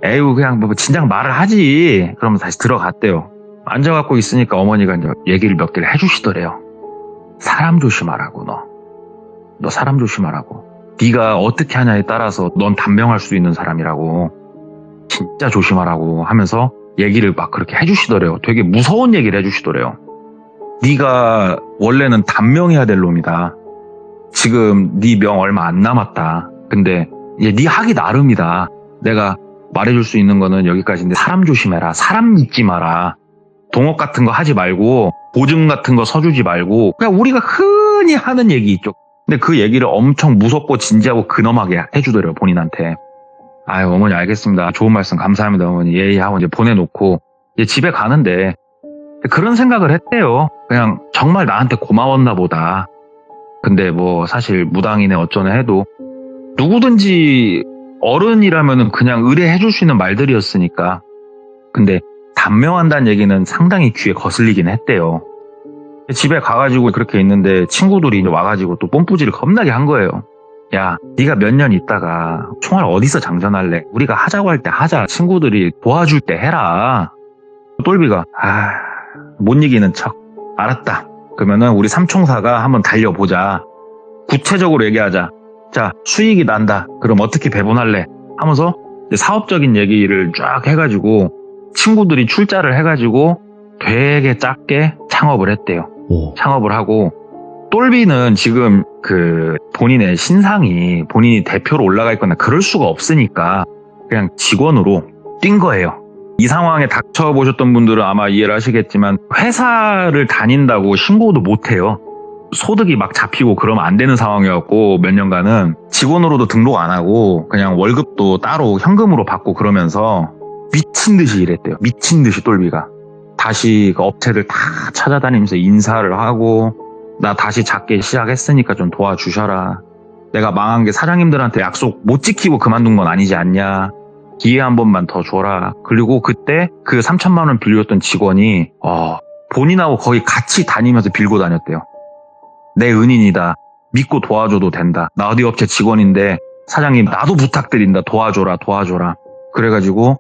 에휴 그냥 뭐 진작 말을 하지. 그러면 다시 들어갔대요. 앉아갖고 있으니까 어머니가 이제 얘기를 몇 개를 해주시더래요. 사람 조심하라고 너 사람 조심하라고. 네가 어떻게 하냐에 따라서 넌 단명할 수 있는 사람이라고. 진짜 조심하라고 하면서 얘기를 막 그렇게 해주시더래요. 되게 무서운 얘기를 해주시더래요. 네가 원래는 단명해야 될 놈이다. 지금 네 명 얼마 안 남았다. 근데 이제 네 하기 나름이다. 내가 말해줄 수 있는 거는 여기까지인데 사람 조심해라. 사람 믿지 마라. 동업 같은 거 하지 말고 보증 같은 거 서주지 말고 그냥 우리가 흔히 하는 얘기 있죠. 근데 그 얘기를 엄청 무섭고 진지하고 근엄하게 해주더래요. 본인한테. 아유 어머니 알겠습니다. 좋은 말씀 감사합니다 어머니. 예 하고 이제 보내놓고 이제 집에 가는데 그런 생각을 했대요. 그냥 정말 나한테 고마웠나 보다. 근데 뭐 사실 무당이네 어쩌네 해도 누구든지 어른이라면은 그냥 의뢰해 줄 수 있는 말들이었으니까. 근데 단명한다는 얘기는 상당히 귀에 거슬리긴 했대요. 집에 가가지고 그렇게 있는데 친구들이 와가지고 또 뽐뿌지를 겁나게 한 거예요. 야, 네가 몇 년 있다가 총알 어디서 장전할래? 우리가 하자고 할 때 하자. 친구들이 도와줄 때 해라. 똘비가 못 이기는 척. 알았다. 그러면은 우리 삼총사가 한번 달려보자. 구체적으로 얘기하자. 자, 수익이 난다. 그럼 어떻게 배분할래? 하면서 이제 사업적인 얘기를 쫙 해가지고 친구들이 출자를 해가지고 되게 작게 창업을 했대요. 오. 창업을 하고 똘비는 지금 그 본인의 신상이 본인이 대표로 올라가 있거나 그럴 수가 없으니까 그냥 직원으로 뛴 거예요. 이 상황에 닥쳐보셨던 분들은 아마 이해를 하시겠지만 회사를 다닌다고 신고도 못해요. 소득이 막 잡히고 그러면 안 되는 상황이었고 몇 년간은 직원으로도 등록 안 하고 그냥 월급도 따로 현금으로 받고 그러면서 미친 듯이 일했대요. 미친 듯이 똘비가. 다시 그 업체를 다 찾아다니면서 인사를 하고 나 다시 작게 시작했으니까 좀 도와주셔라. 내가 망한 게 사장님들한테 약속 못 지키고 그만둔 건 아니지 않냐. 기회 한 번만 더 줘라. 그리고 그때 그 3천만 원 빌렸던 직원이 본인하고 거의 같이 다니면서 빌고 다녔대요. 내 은인이다. 믿고 도와줘도 된다. 나 어디 업체 직원인데 사장님 나도 부탁드린다. 도와줘라. 그래가지고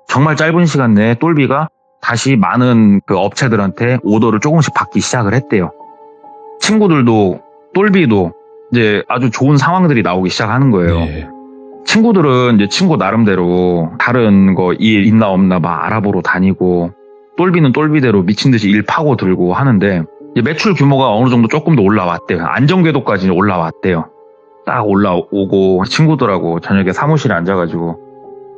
정말 짧은 시간 내에 똘비가 다시 많은 그 업체들한테 오더를 조금씩 받기 시작을 했대요. 친구들도 똘비도 이제 아주 좋은 상황들이 나오기 시작하는 거예요. 네. 친구들은 이제 친구 나름대로 다른 거 일 있나 없나 막 알아보러 다니고 똘비는 똘비대로 미친 듯이 일 파고 들고 하는데 이제 매출 규모가 어느 정도 조금 더 올라왔대요. 안정궤도까지 올라왔대요. 딱 올라오고 친구들하고 저녁에 사무실에 앉아가지고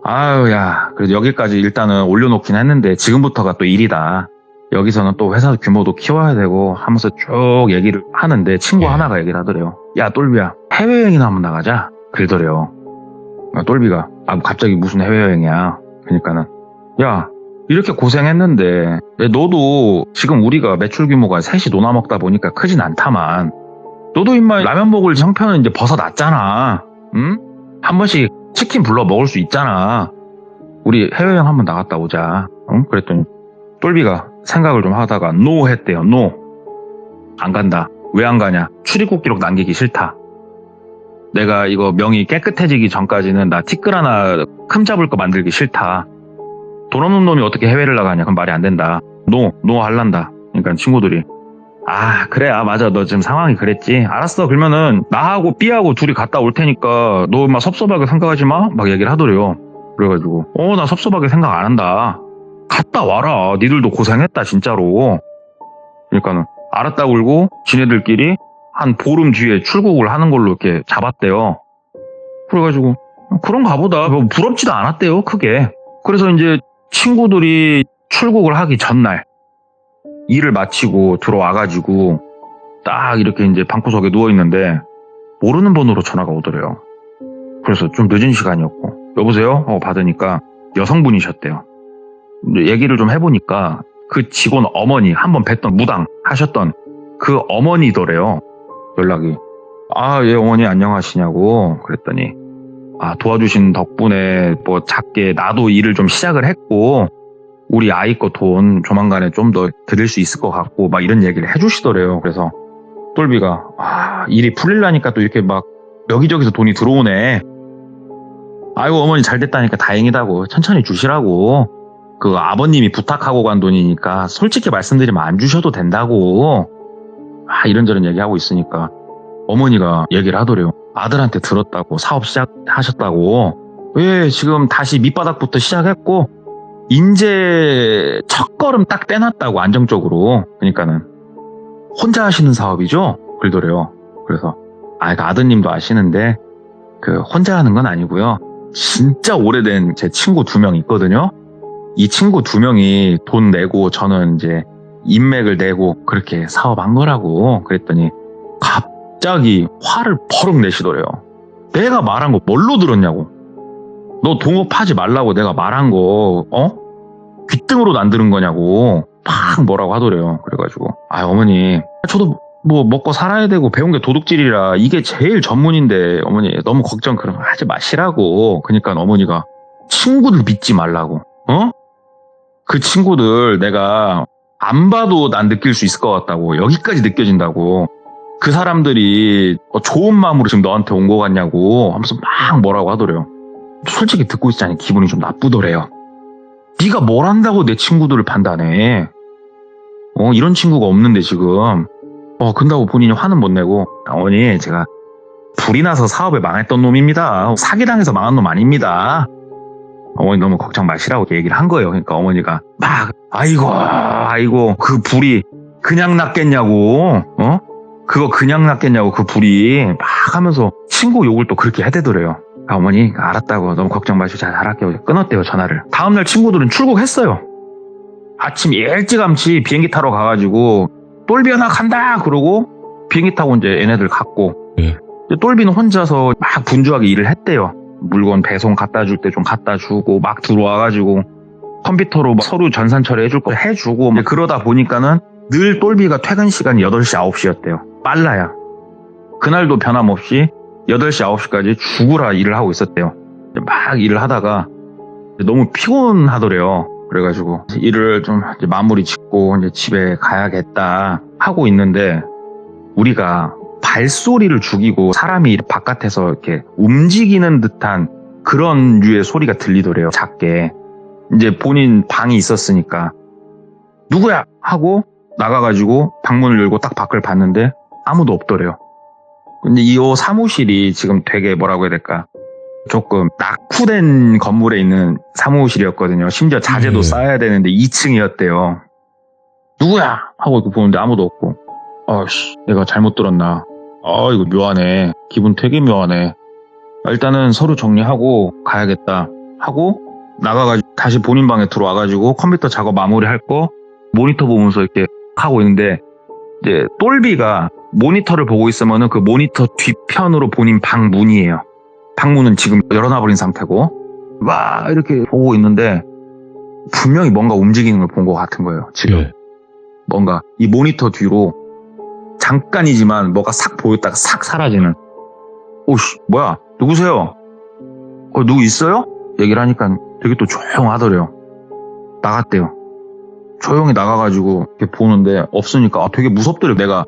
아유 야 그래도 여기까지 일단은 올려놓긴 했는데 지금부터가 또 일이다. 여기서는 또 회사 규모도 키워야 되고 하면서 쭉 얘기를 하는데 친구 하나가 얘기를 하더래요. 야 똘비야 해외여행이나 한번 나가자. 그러더래요. 똘비가 갑자기 무슨 해외여행이야. 그러니까는 야 이렇게 고생했는데 너도 지금 우리가 매출 규모가 셋이 노나 먹다 보니까 크진 않다만 너도 임마 라면 먹을 형편은 이제 벗어났잖아. 응? 한 번씩 치킨 불러 먹을 수 있잖아. 우리 해외여행 한번 나갔다 오자. 응? 그랬더니 똘비가 생각을 좀 하다가 노 했대요. 노. 안 간다. 왜 안 가냐. 출입국 기록 남기기 싫다. 내가 이거 명의 깨끗해지기 전까지는 나 티끌 하나 흠잡을 거 만들기 싫다. 돈 없는 놈이 어떻게 해외를 나가냐. 그럼 말이 안 된다. 노 할란다. 그러니까 친구들이 그래 맞아 너 지금 상황이 그랬지. 알았어 그러면은 나하고 B하고 둘이 갔다 올 테니까 너 막 섭섭하게 생각하지 마. 막 얘기를 하더래요. 그래가지고 나 섭섭하게 생각 안 한다. 갔다 와라. 니들도 고생했다 진짜로. 그러니까는 알았다 울고 지네들끼리 한 보름 뒤에 출국을 하는 걸로 이렇게 잡았대요. 그래가지고 그런가 보다. 뭐 부럽지도 않았대요 크게. 그래서 이제 친구들이 출국을 하기 전날 일을 마치고 들어와가지고 딱 이렇게 이제 방구석에 누워있는데 모르는 번호로 전화가 오더래요. 그래서 좀 늦은 시간이었고 여보세요? 받으니까 여성분이셨대요. 얘기를 좀 해보니까 그 직원 어머니 한번 뵀던 무당 하셨던 그 어머니더래요. 연락이. 예 어머니 안녕하시냐고 그랬더니 도와주신 덕분에 뭐 작게 나도 일을 좀 시작을 했고 우리 아이 거 돈 조만간에 좀 더 드릴 수 있을 것 같고 막 이런 얘기를 해주시더래요. 그래서 똘비가 일이 풀리려니까 또 이렇게 막 여기저기서 돈이 들어오네. 아이고 어머니 잘 됐다니까 다행이다고 천천히 주시라고. 그 아버님이 부탁하고 간 돈이니까 솔직히 말씀드리면 안 주셔도 된다고. 이런저런 얘기하고 있으니까 어머니가 얘기를 하더래요. 아들한테 들었다고 사업 시작하셨다고. 왜 지금 다시 밑바닥부터 시작했고 이제 첫걸음 딱 떼놨다고 안정적으로. 그러니까는 혼자 하시는 사업이죠? 그러더래요. 그래서 그 아드님도 아시는데 그 혼자 하는 건 아니고요. 진짜 오래된 제 친구 2명 있거든요. 이 친구 2명이 돈 내고 저는 이제 인맥을 내고 그렇게 사업한 거라고. 그랬더니 갑자기 화를 버럭 내시더래요. 내가 말한 거 뭘로 들었냐고. 너 동업하지 말라고 내가 말한 거 귀등으로 안 들은 거냐고 막 뭐라고 하더래요. 그래가지고 어머니 저도 뭐 먹고 살아야 되고 배운 게 도둑질이라 이게 제일 전문인데 어머니 너무 걱정 그런 거 하지 마시라고. 그러니까 어머니가 친구들 믿지 말라고. 그 친구들 내가 안 봐도 난 느낄 수 있을 것 같다고. 여기까지 느껴진다고. 그 사람들이 좋은 마음으로 지금 너한테 온 거 같냐고 하면서 막 뭐라고 하더래요. 솔직히 듣고 있자니 기분이 좀 나쁘더래요. 네가 뭘 한다고 내 친구들을 판단해. 이런 친구가 없는데 지금. 근다고 본인이 화는 못 내고 어머니 제가 불이 나서 사업에 망했던 놈입니다. 사기당해서 망한 놈 아닙니다. 어머니 너무 걱정 마시라고 얘기를 한 거예요. 그러니까 어머니가 막 아이고 아이고 그 불이 그냥 났겠냐고 그거 그냥 났겠냐고 그 불이 막 하면서 친구 욕을 또 그렇게 해대더래요. 어머니 알았다고 너무 걱정 마시고 잘 할게요. 끊었대요 전화를. 다음날 친구들은 출국했어요. 아침 일찌감치 비행기 타러 가가지고 똘비 하나 간다 그러고 비행기 타고 이제 얘네들 갔고 똘비는 혼자서 막 분주하게 일을 했대요. 물건 배송 갖다 줄 때 좀 갖다 주고 막 들어와가지고 컴퓨터로 막 서류 전산 처리해줄 거 해주고 그러다 보니까는 늘 똘비가 퇴근 시간이 8시 9시였대요. 빨라야. 그날도 변함없이 8시 9시까지 죽으라 일을 하고 있었대요. 막 일을 하다가 너무 피곤하더래요. 그래가지고 일을 좀 이제 마무리 짓고 이제 집에 가야겠다 하고 있는데 우리가 발소리를 죽이고 사람이 바깥에서 이렇게 움직이는 듯한 그런 류의 소리가 들리더래요. 작게. 이제 본인 방이 있었으니까 누구야? 하고 나가가지고 방문을 열고 딱 밖을 봤는데 아무도 없더래요. 근데 이 사무실이 지금 되게 뭐라고 해야 될까? 조금 낙후된 건물에 있는 사무실이었거든요. 심지어 자재도 쌓아야 되는데 2층이었대요. 누구야? 하고 이렇게 보는데 아무도 없고 아씨 내가 잘못 들었나. 이거 묘하네. 기분 되게 묘하네. 일단은 서류 정리하고 가야겠다 하고 나가가지고 다시 본인 방에 들어와가지고 컴퓨터 작업 마무리할 거 모니터 보면서 이렇게 하고 있는데 이제 똘비가 모니터를 보고 있으면은 그 모니터 뒤편으로 본인 방 문이에요. 방문은 지금 열어놔버린 상태고 와 이렇게 보고 있는데 분명히 뭔가 움직이는 걸 본 것 같은 거예요. 지금 뭔가 이 모니터 뒤로 잠깐이지만 뭐가 싹 보였다가 싹 사라지는. 오씨 뭐야 누구세요? 누구 있어요? 얘기를 하니까 되게 또 조용하더래요. 나갔대요. 조용히 나가가지고 이렇게 보는데 없으니까 되게 무섭더래요. 내가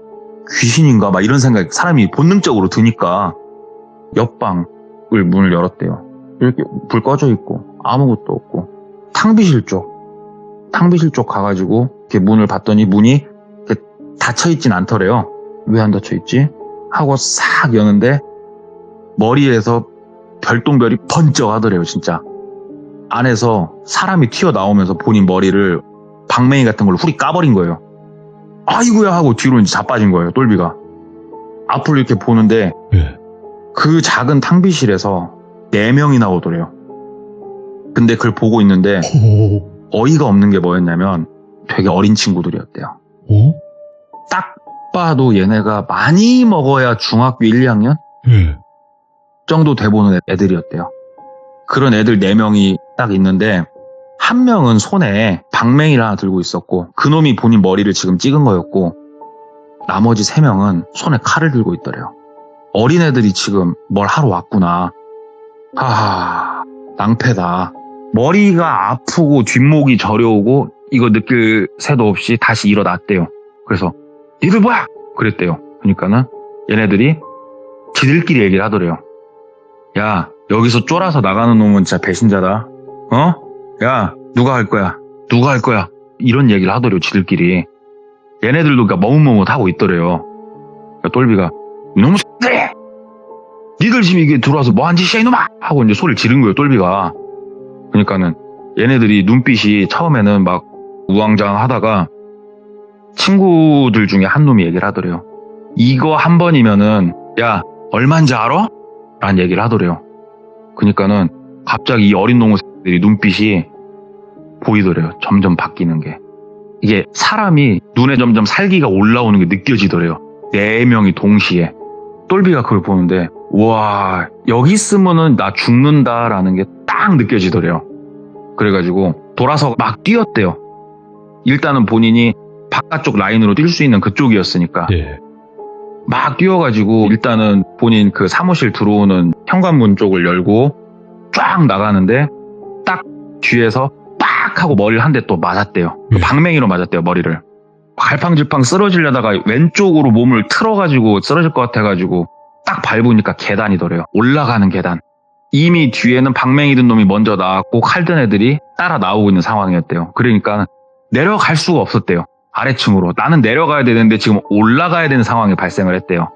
귀신인가 막 이런 생각이 사람이 본능적으로 드니까 옆방을 문을 열었대요. 이렇게 불 꺼져 있고 아무것도 없고 탕비실 쪽 가가지고 이렇게 문을 봤더니 문이 이렇게 닫혀있진 않더래요. 왜 안 닫혀있지? 하고 싹 여는데 머리에서 별똥별이 번쩍 하더래요. 진짜 안에서 사람이 튀어나오면서 본인 머리를 방맹이 같은 걸로 후리 까버린 거예요. 아이고야 하고 뒤로 이제 자빠진 거예요. 똘비가 앞을 이렇게 보는데 그 작은 탕비실에서 4명이 나오더래요. 근데 그걸 보고 있는데 어이가 없는 게 뭐였냐면 되게 어린 친구들이었대요. 딱 봐도 얘네가 많이 먹어야 중학교 1, 2학년 정도 돼 보는 애들이었대요. 그런 애들 4명이 딱 있는데 한 명은 손에 방맹이를 하나 들고 있었고 그놈이 본인 머리를 지금 찍은 거였고 나머지 3명은 손에 칼을 들고 있더래요. 어린애들이 지금 뭘 하러 왔구나. 하하 낭패다. 머리가 아프고 뒷목이 저려오고 이거 느낄 새도 없이 다시 일어났대요. 그래서 니들 뭐야? 그랬대요. 그러니까는 얘네들이 지들끼리 얘기를 하더래요. 야 여기서 쫄아서 나가는 놈은 진짜 배신자다. 야 누가 할 거야? 누가 할 거야? 이런 얘기를 하더래요. 지들끼리. 얘네들도 그러니까 머뭇머뭇하고 있더래요. 그러니까 똘비가 이놈 새끼들! 니들 지금 이게 들어와서 뭐한 짓이야 이놈아! 하고 이제 소리를 지른 거예요. 똘비가. 그러니까는 얘네들이 눈빛이 처음에는 막 우왕좌왕하다가 친구들 중에 한 놈이 얘기를 하더래요. 이거 한 번이면은 야 얼마인지 알아? 라는 얘기를 하더래요. 그러니까는 갑자기 이 어린 놈들이 눈빛이 보이더래요. 점점 바뀌는 게. 이게 사람이 눈에 점점 살기가 올라오는 게 느껴지더래요. 4명이 동시에. 똘비가 그걸 보는데 우와 여기 있으면은 나 죽는다라는 게 딱 느껴지더래요. 그래가지고 돌아서 막 뛰었대요. 일단은 본인이 바깥쪽 라인으로 뛸 수 있는 그쪽이었으니까 막 뛰어가지고 일단은 본인 그 사무실 들어오는 현관문 쪽을 열고 쫙 나가는데 딱 뒤에서 빡 하고 머리를 한 대 또 맞았대요. 방맹이로 맞았대요. 머리를. 갈팡질팡 쓰러지려다가 왼쪽으로 몸을 틀어가지고 쓰러질 것 같아가지고 딱 밟으니까 계단이더래요. 올라가는 계단. 이미 뒤에는 방맹이 든 놈이 먼저 나왔고 칼 든 애들이 따라 나오고 있는 상황이었대요. 그러니까 내려갈 수가 없었대요. 아래층으로. 나는 내려가야 되는데 지금 올라가야 되는 상황이 발생을 했대요.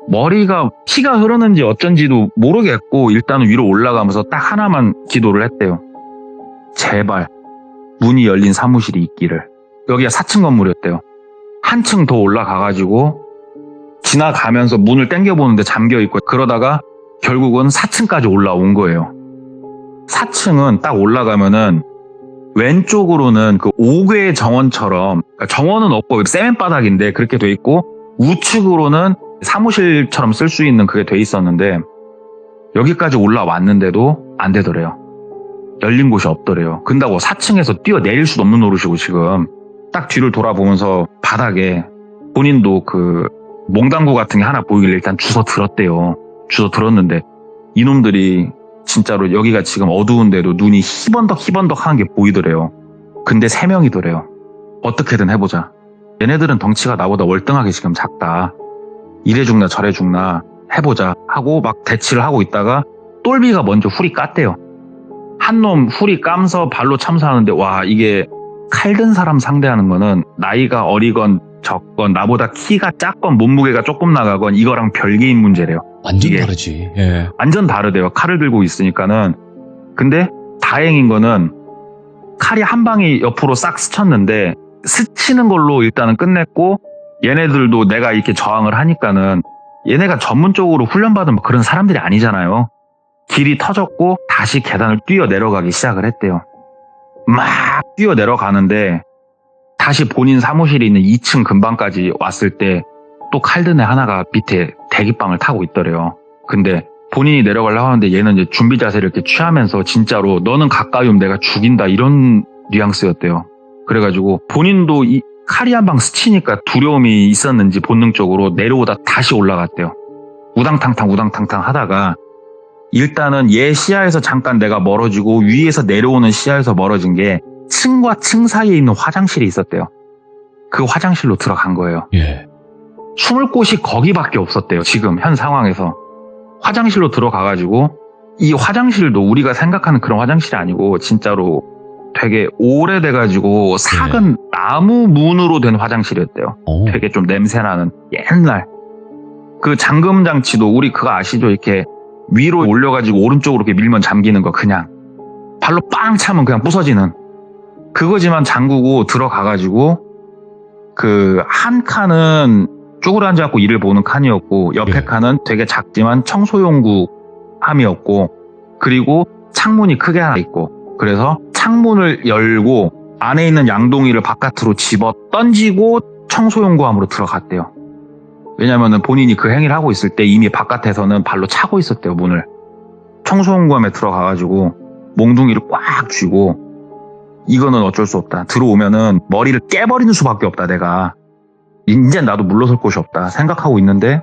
머리가 피가 흐르는지 어쩐지도 모르겠고 일단은 위로 올라가면서 딱 하나만 기도를 했대요. 제발 문이 열린 사무실이 있기를. 여기가 4층 건물이었대요. 한층 더 올라가가지고 지나가면서 문을 당겨보는데 잠겨있고 그러다가 결국은 4층까지 올라온 거예요. 4층은 딱 올라가면은 왼쪽으로는 그 5개 정원처럼, 그러니까 정원은 없고 세멘 바닥인데 그렇게 돼 있고 우측으로는 사무실처럼 쓸 수 있는 그게 돼 있었는데 여기까지 올라왔는데도 안 되더래요. 열린 곳이 없더래요. 근다고 4층에서 뛰어내릴 수도 없는 노릇이고 지금 딱 뒤를 돌아보면서 바닥에 본인도 그 몽당구 같은 게 하나 보이길래 일단 주워 들었대요. 주워 들었는데 이놈들이 진짜로 여기가 지금 어두운데도 눈이 희번덕한 게 보이더래요. 근데 3명이더래요. 어떻게든 해보자. 얘네들은 덩치가 나보다 월등하게 지금 작다. 이래 죽나 저래 죽나 해보자 하고 막 대치를 하고 있다가 똘비가 먼저 후리 깠대요. 한 놈 후리 까면서 발로 참사하는데 와 이게 칼든 사람 상대하는 거는 나이가 어리건 적건 나보다 키가 작건 몸무게가 조금 나가건 이거랑 별개인 문제래요. 완전 이게 다르지. 예. 완전 다르대요. 칼을 들고 있으니까는. 근데 다행인 거는 칼이 한 방이 옆으로 싹 스쳤는데 스치는 걸로 일단은 끝냈고 얘네들도 내가 이렇게 저항을 하니까는 얘네가 전문적으로 훈련받은 그런 사람들이 아니잖아요. 길이 터졌고 다시 계단을 뛰어 내려가기 시작을 했대요. 막 뛰어 내려가는데 다시 본인 사무실에 있는 2층 근방까지 왔을 때 또 칼든 애 하나가 밑에 대기방을 타고 있더래요. 근데 본인이 내려가려고 하는데 얘는 이제 준비 자세를 이렇게 취하면서 진짜로 너는 가까이 오면 내가 죽인다 이런 뉘앙스였대요. 그래가지고 본인도 이 칼이 한 방 스치니까 두려움이 있었는지 본능적으로 내려오다 다시 올라갔대요. 우당탕탕 하다가 일단은 얘 시야에서 잠깐 내가 멀어지고 위에서 내려오는 시야에서 멀어진 게 층과 층 사이에 있는 화장실이 있었대요. 그 화장실로 들어간 거예요. 예. 숨을 곳이 거기밖에 없었대요. 지금 현 상황에서. 화장실로 들어가가지고 이 화장실도 우리가 생각하는 그런 화장실이 아니고 진짜로 되게 오래돼가지고 삭은 나무 문으로 된 화장실이었대요. 오. 되게 좀 냄새나는 옛날. 그 잠금 장치도 우리 그거 아시죠? 이렇게 위로 올려가지고 오른쪽으로 이렇게 밀면 잠기는 거 그냥 발로 빵 차면 그냥 부서지는 그거지만 잠그고 들어가가지고 그 한 칸은 쪼그려 앉아갖고 일을 보는 칸이었고 옆에 네. 칸은 되게 작지만 청소용구 함이었고 그리고 창문이 크게 하나 있고 그래서 창문을 열고 안에 있는 양동이를 바깥으로 집어 던지고 청소용구 함으로 들어갔대요. 왜냐면은 본인이 그 행위를 하고 있을 때 이미 바깥에서는 발로 차고 있었대요, 문을. 청소용구함에 들어가가지고 몽둥이를 꽉 쥐고 이거는 어쩔 수 없다. 들어오면은 머리를 깨버리는 수밖에 없다, 내가. 이제 나도 물러설 곳이 없다 생각하고 있는데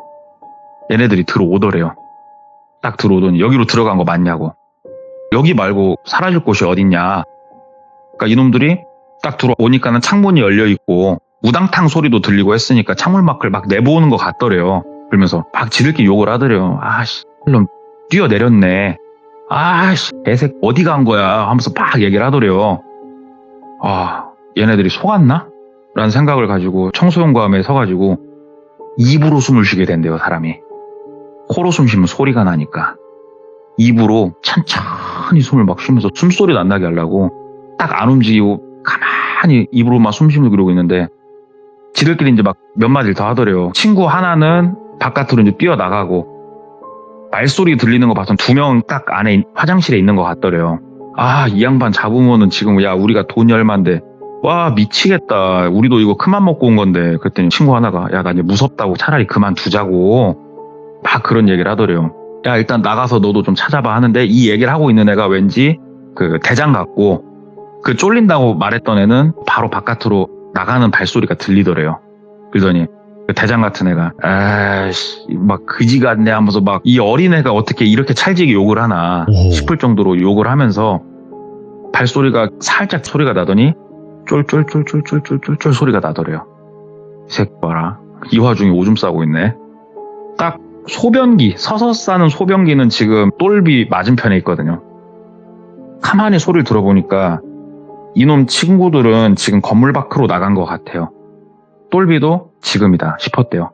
얘네들이 들어오더래요. 딱 들어오더니 여기로 들어간 거 맞냐고. 여기 말고 사라질 곳이 어딨냐. 그러니까 이놈들이 딱 들어오니까는 창문이 열려있고 우당탕 소리도 들리고 했으니까 창문밖을 막 내보는 것 같더래요. 그러면서 막 지들끼리 욕을 하더래요. 아씨, 놈 뛰어내렸네. 아씨, 애색 어디 간 거야 하면서 막 얘기를 하더래요. 아, 얘네들이 속았나? 라는 생각을 가지고 청소용구함에 서가지고 입으로 숨을 쉬게 된대요, 사람이. 코로 숨 쉬면 소리가 나니까. 입으로 천천히 숨을 막 쉬면서 숨소리 안 나게 하려고 딱 안 움직이고 가만히 입으로만 숨 쉬면서 그러고 있는데 지들끼리 이제 막 몇 마디를 더 하더래요. 친구 하나는 바깥으로 이제 뛰어나가고 말소리 들리는 거 봐선 2명 딱 안에 화장실에 있는 것 같더래요. 아, 이 양반 잡으면은 지금 야 우리가 돈이 얼만데 와 미치겠다. 우리도 이거 큰맘 먹고 온 건데. 그랬더니 친구 하나가 야 나 이제 무섭다고 차라리 그만두자고 막 그런 얘기를 하더래요. 야 일단 나가서 너도 좀 찾아봐 하는데 이 얘기를 하고 있는 애가 왠지 그 대장 같고 그 쫄린다고 말했던 애는 바로 바깥으로 나가는 발소리가 들리더래요. 그러더니 그 대장 같은 애가 아이씨 막 그지 같네 하면서 막 이 어린애가 어떻게 이렇게 찰지게 욕을 하나 싶을 정도로 욕을 하면서 발소리가 살짝 소리가 나더니 쫄쫄쫄쫄쫄쫄쫄 소리가 나더래요. 이 새끼 봐라. 이 와중에 오줌 싸고 있네. 딱 소변기, 서서 싸는 소변기는 지금 똘비 맞은편에 있거든요. 가만히 소리를 들어보니까 이놈 친구들은 지금 건물 밖으로 나간 것 같아요. 똘비도 지금이다 싶었대요.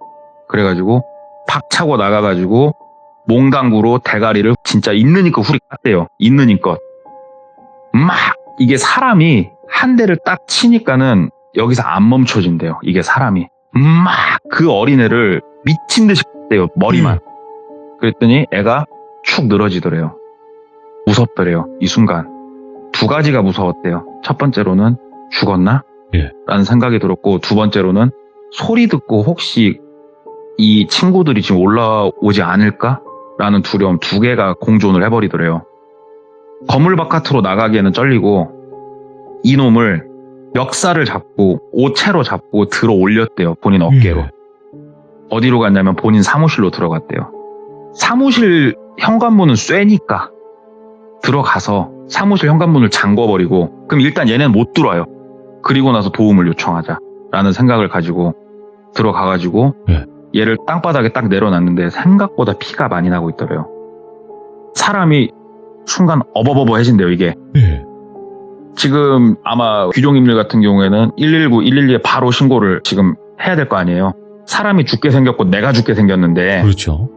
그래가지고 팍 차고 나가가지고 몽당구로 대가리를 진짜 있는 힘껏 후리 깠대요. 있는 힘껏. 막 이게 사람이 한 대를 딱 치니까는 여기서 안 멈춰진대요. 이게 사람이. 막 그 어린애를 미친 듯이 떼요. 머리만. 그랬더니 애가 축 늘어지더래요. 무섭더래요. 이 순간. 두 가지가 무서웠대요. 첫 번째로는 죽었나? 예. 라는 생각이 들었고, 두 번째로는 소리 듣고 혹시 이 친구들이 지금 올라오지 않을까? 라는 두려움 두 개가 공존을 해버리더래요. 건물 바깥으로 나가기에는 쩔리고, 이놈을 멱살을 잡고 오체로 잡고 들어 올렸대요. 본인 어깨로. 어디로 갔냐면 본인 사무실로 들어갔대요. 사무실 현관문은 쇠니까 들어가서 사무실 현관문을 잠궈버리고, 그럼 일단 얘네는 못 들어와요. 그리고 나서 도움을 요청하자라는 생각을 가지고 들어가가지고 얘를 땅바닥에 딱 내려놨는데 생각보다 피가 많이 나고 있더래요. 사람이 순간 어버버버해진대요, 이게. 지금 아마 귀종님들 같은 경우에는 119, 112에 바로 신고를 지금 해야 될 거 아니에요. 사람이 죽게 생겼고 내가 죽게 생겼는데 그렇죠.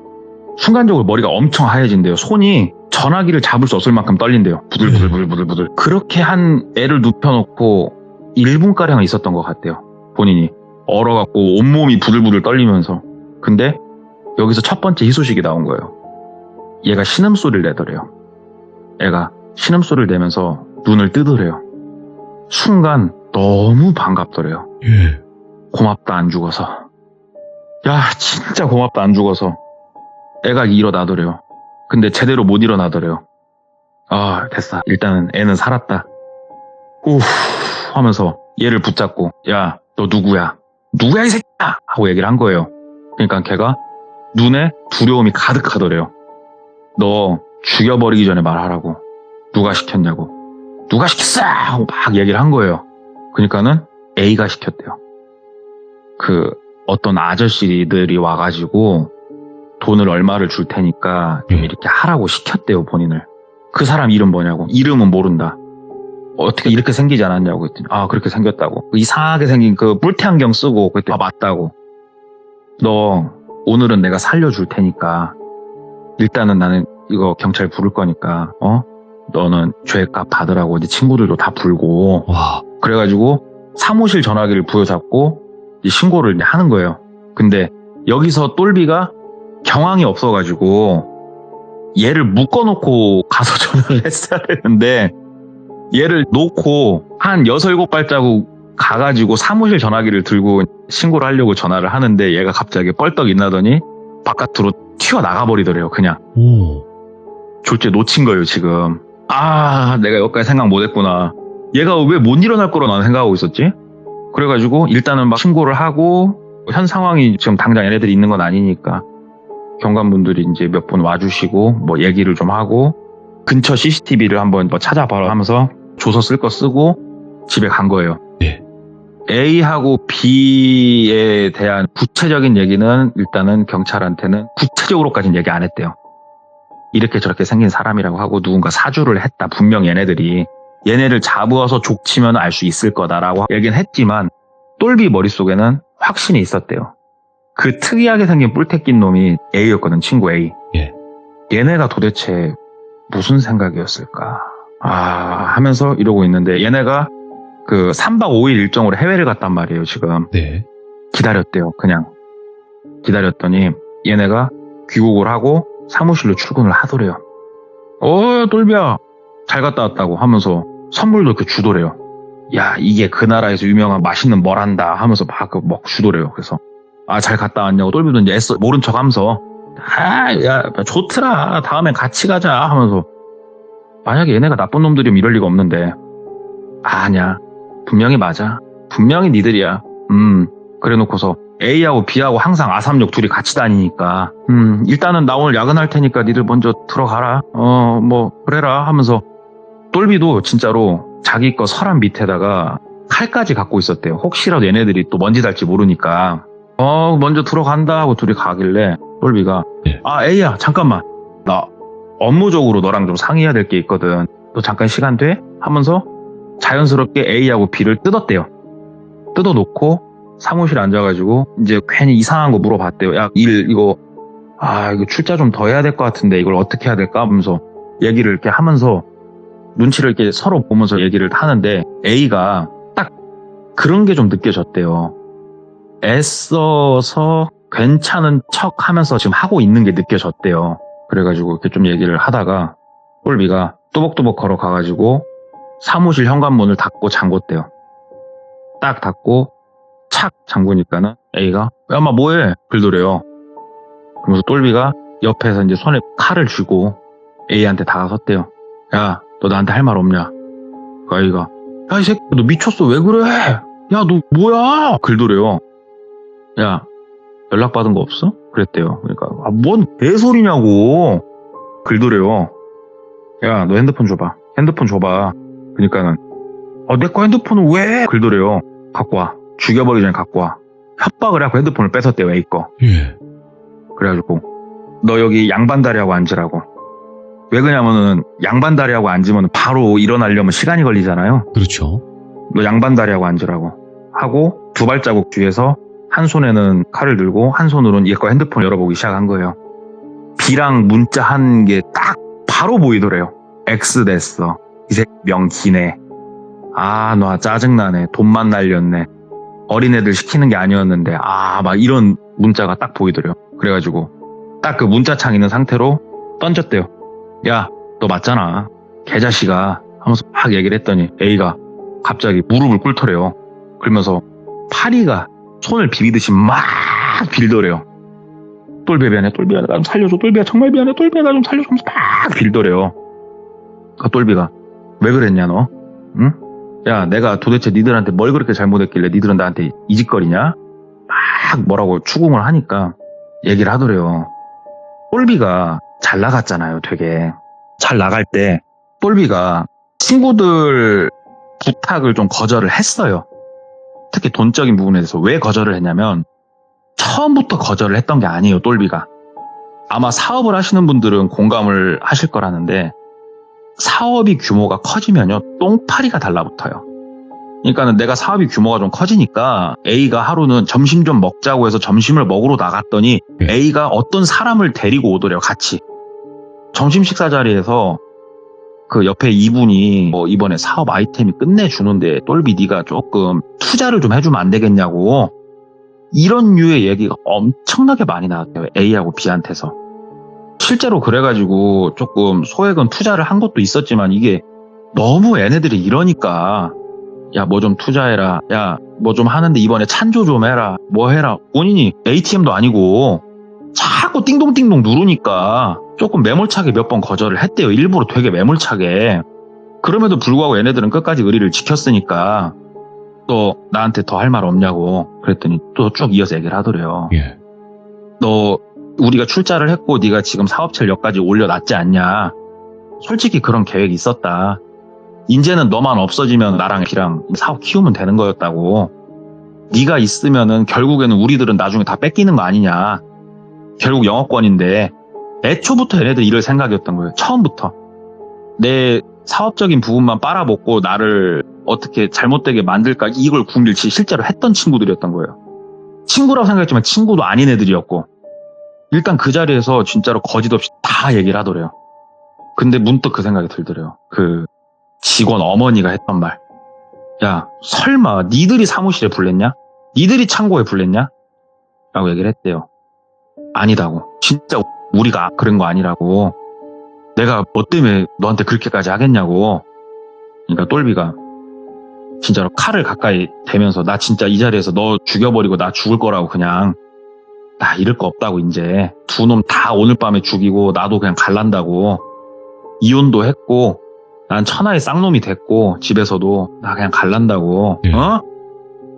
순간적으로 머리가 엄청 하얘진대요. 손이 전화기를 잡을 수 없을 만큼 떨린대요. 부들부들. 그렇게 한 애를 눕혀놓고 1분가량 있었던 것 같대요. 본인이 얼어갖고 온몸이 부들부들 떨리면서. 근데 여기서 첫 번째 희소식이 나온 거예요. 얘가 신음소리를 내더래요. 애가 신음소리를 내면서 눈을 뜨더래요. 순간 너무 반갑더래요. 고맙다 안 죽어서. 야 진짜 고맙다 안 죽어서. 애가 일어나더래요. 근데 제대로 못 일어나더래요. 아 됐어. 일단은 애는 살았다. 우후 하면서 얘를 붙잡고 야 너 누구야? 누구야 이 새끼야! 하고 얘기를 한 거예요. 그러니까 걔가 눈에 두려움이 가득하더래요. 너 죽여버리기 전에 말하라고. 누가 시켰냐고. 누가 시켰어! 하고 막 얘기를 한 거예요. 그러니까는 A가 시켰대요. 그 어떤 아저씨들이 와가지고 돈을 얼마를 줄 테니까 좀 이렇게 하라고 시켰대요, 본인을. 그 사람 이름 뭐냐고. 이름은 모른다. 어떻게 이렇게 생기지 않았냐고 했더니 아 그렇게 생겼다고. 이상하게 생긴 그 뿔테 안경 쓰고 그랬더니 아 맞다고. 너 오늘은 내가 살려줄 테니까 일단은 나는 이거 경찰 부를 거니까 너는 죄값 받으라고 이제 친구들도 다 불고. 와. 그래가지고 사무실 전화기를 부여잡고 이제 신고를 이제 하는 거예요. 근데 여기서 똘비가 경황이 없어가지고 얘를 묶어놓고 가서 전화를 했어야 되는데 얘를 놓고 한 6, 7발자국 가가지고 사무실 전화기를 들고 신고를 하려고 전화를 하는데 얘가 갑자기 뻘떡 일나더니 바깥으로 튀어나가버리더래요. 그냥. 졸제 놓친 거예요 지금. 아 내가 여기까지 생각 못했구나. 얘가 왜 못 일어날 거라 나는 생각하고 있었지? 그래가지고 일단은 막 신고를 하고 현 상황이 지금 당장 얘네들이 있는 건 아니니까 경관분들이 이제 몇 분 와주시고 뭐 얘기를 좀 하고 근처 CCTV를 한번 뭐 찾아봐라 하면서 조서 쓸 거 쓰고 집에 간 거예요. 네. A하고 B에 대한 구체적인 얘기는 일단은 경찰한테는 구체적으로까지는 얘기 안 했대요. 이렇게 저렇게 생긴 사람이라고 하고 누군가 사주를 했다. 분명 얘네를 잡아서 족치면 알 수 있을 거다라고 얘기는 했지만 똘비 머릿속에는 확신이 있었대요. 그 특이하게 생긴 뿔테 낀 놈이 A였거든. 친구 A. 예. 얘네가 도대체 무슨 생각이었을까 하면서 이러고 있는데 얘네가 그 3박 5일 일정으로 해외를 갔단 말이에요. 지금. 네. 기다렸대요. 그냥 기다렸더니 얘네가 귀국을 하고 사무실로 출근을 하더래요. 똘비야 잘 갔다 왔다고 하면서 선물도 이렇게 주더래요. 야 이게 그 나라에서 유명한 맛있는 뭘 한다 하면서 막 주더래요. 그래서 잘 갔다 왔냐고 똘비도 이제 애써 모른 척 하면서 야 좋더라 다음엔 같이 가자 하면서 만약에 얘네가 나쁜 놈들이면 이럴 리가 없는데 아니야 분명히 맞아 분명히 니들이야 그래 놓고서 A하고 B하고 항상 아삼육 둘이 같이 다니니까 일단은 나 오늘 야근할 테니까 니들 먼저 들어가라 뭐 그래라 하면서 똘비도 진짜로 자기 거 서랍 밑에다가 칼까지 갖고 있었대요. 혹시라도 얘네들이 또 먼지 달지 모르니까 먼저 들어간다 하고 둘이 가길래 똘비가 네. A야 잠깐만 나 업무적으로 너랑 좀 상의해야 될 게 있거든. 너 잠깐 시간 돼? 하면서 자연스럽게 A하고 B를 뜯었대요. 뜯어놓고 사무실에 앉아가지고 이제 괜히 이상한 거 물어봤대요. 야 이거 출자 좀 더 해야 될 것 같은데 이걸 어떻게 해야 될까 하면서 얘기를 이렇게 하면서 눈치를 이렇게 서로 보면서 얘기를 하는데 A가 딱 그런 게 좀 느껴졌대요. 애써서 괜찮은 척 하면서 지금 하고 있는 게 느껴졌대요. 그래가지고 이렇게 좀 얘기를 하다가 똘비가 또박또박 걸어가가지고 사무실 현관문을 닫고 잠궜대요. 딱 닫고 착 잠그니까는 A가 야, 엄마 뭐해? 그러더래요. 그러면서 똘비가 옆에서 이제 손에 칼을 쥐고 A한테 다가섰대요. 야, 너 나한테 할 말 없냐? 그 A가 야, 이 새끼 너 미쳤어. 왜 그래? 야, 너 뭐야? 그러더래요. 야, 연락받은 거 없어? 그랬대요. 그러니까 뭔 개소리냐고. 그러더래요. 야, 너 핸드폰 줘봐. 핸드폰 줘봐. 그러니까는 내 거 핸드폰을 왜? 그러더래요. 갖고 와. 죽여버리기 전에 갖고 와. 협박을 하고 핸드폰을 뺏었대요. A 거. 예. 그래가지고 너 여기 양반다리하고 앉으라고. 왜 그러냐면은 양반다리하고 앉으면 바로 일어나려면 시간이 걸리잖아요. 그렇죠. 너 양반다리하고 앉으라고 하고 두 발자국 뒤에서 한 손에는 칼을 들고 한 손으로는 얘 거 핸드폰 열어보기 시작한 거예요. B랑 문자 한 게 딱 바로 보이더래요. X 됐어. 이 새끼 명기네. 아, 너 짜증나네. 돈만 날렸네. 어린애들 시키는 게 아니었는데 막 이런 문자가 딱 보이더래요. 그래가지고 딱 그 문자창 있는 상태로 던졌대요. 야, 너 맞잖아. 개자식아 하면서 막 얘기를 했더니 A가 갑자기 무릎을 꿇더래요. 그러면서 파리가 손을 비비듯이 막 빌더래요. 똘비야 미안해. 똘비야 나 좀 살려줘. 똘비야 정말 미안해. 똘비야 나 좀 살려줘. 하면서 막 빌더래요. 그 똘비가 왜 그랬냐 너? 응? 야, 내가 도대체 니들한테 뭘 그렇게 잘못했길래 니들은 나한테 이짓거리냐? 막 뭐라고 추궁을 하니까 얘기를 하더래요. 똘비가 잘 나갔잖아요. 되게 잘 나갈 때 똘비가 친구들 부탁을 좀 거절을 했어요. 특히 돈적인 부분에 대해서 왜 거절을 했냐면 처음부터 거절을 했던 게 아니에요. 똘비가. 아마 사업을 하시는 분들은 공감을 하실 거라는데 사업이 규모가 커지면요 똥파리가 달라붙어요. 그러니까는 내가 사업이 규모가 좀 커지니까 A가 하루는 점심 좀 먹자고 해서 점심을 먹으러 나갔더니 A가 어떤 사람을 데리고 오더래요. 같이 점심 식사 자리에서 그 옆에 이분이 뭐 이번에 사업 아이템이 끝내주는데 똘비 네가 조금 투자를 좀 해주면 안 되겠냐고 이런 류의 얘기가 엄청나게 많이 나왔대요. A하고 B한테서. 실제로 그래가지고 조금 소액은 투자를 한 것도 있었지만 이게 너무 얘네들이 이러니까 야, 뭐 좀 투자해라. 야, 뭐 좀 하는데 이번에 찬조 좀 해라. 뭐 해라. 본인이 ATM도 아니고 자꾸 띵동띵동 누르니까 조금 매몰차게 몇 번 거절을 했대요. 일부러 되게 매몰차게. 그럼에도 불구하고 얘네들은 끝까지 의리를 지켰으니까 또 나한테 더 할 말 없냐고 그랬더니 또 쭉 이어서 얘기를 하더래요. 예. 너 우리가 출자를 했고 네가 지금 사업체를 여기까지 올려놨지 않냐. 솔직히 그런 계획이 있었다. 이제는 너만 없어지면 나랑 B랑 사업 키우면 되는 거였다고. 네가 있으면은 결국에는 우리들은 나중에 다 뺏기는 거 아니냐. 결국 영업권인데 애초부터 얘네들 이럴 생각이었던 거예요. 처음부터. 내 사업적인 부분만 빨아먹고 나를 어떻게 잘못되게 만들까 이걸 궁릴치 실제로 했던 친구들이었던 거예요. 친구라고 생각했지만 친구도 아닌 애들이었고 일단 그 자리에서 진짜로 거짓 없이 다 얘기를 하더래요. 근데 문득 그 생각이 들더래요. 그 직원 어머니가 했던 말. 야, 설마 니들이 사무실에 불냈냐? 니들이 창고에 불냈냐? 라고 얘기를 했대요. 아니다고. 진짜 우리가 그런 거 아니라고. 내가 뭐 때문에 너한테 그렇게까지 하겠냐고. 그러니까 똘비가 진짜로 칼을 가까이 대면서 나 진짜 이 자리에서 너 죽여버리고 나 죽을 거라고 그냥 나 잃을 거 없다고 이제 두 놈 다 오늘 밤에 죽이고 나도 그냥 갈란다고. 이혼도 했고 난 천하의 쌍놈이 됐고 집에서도 나 그냥 갈란다고. 네. 어?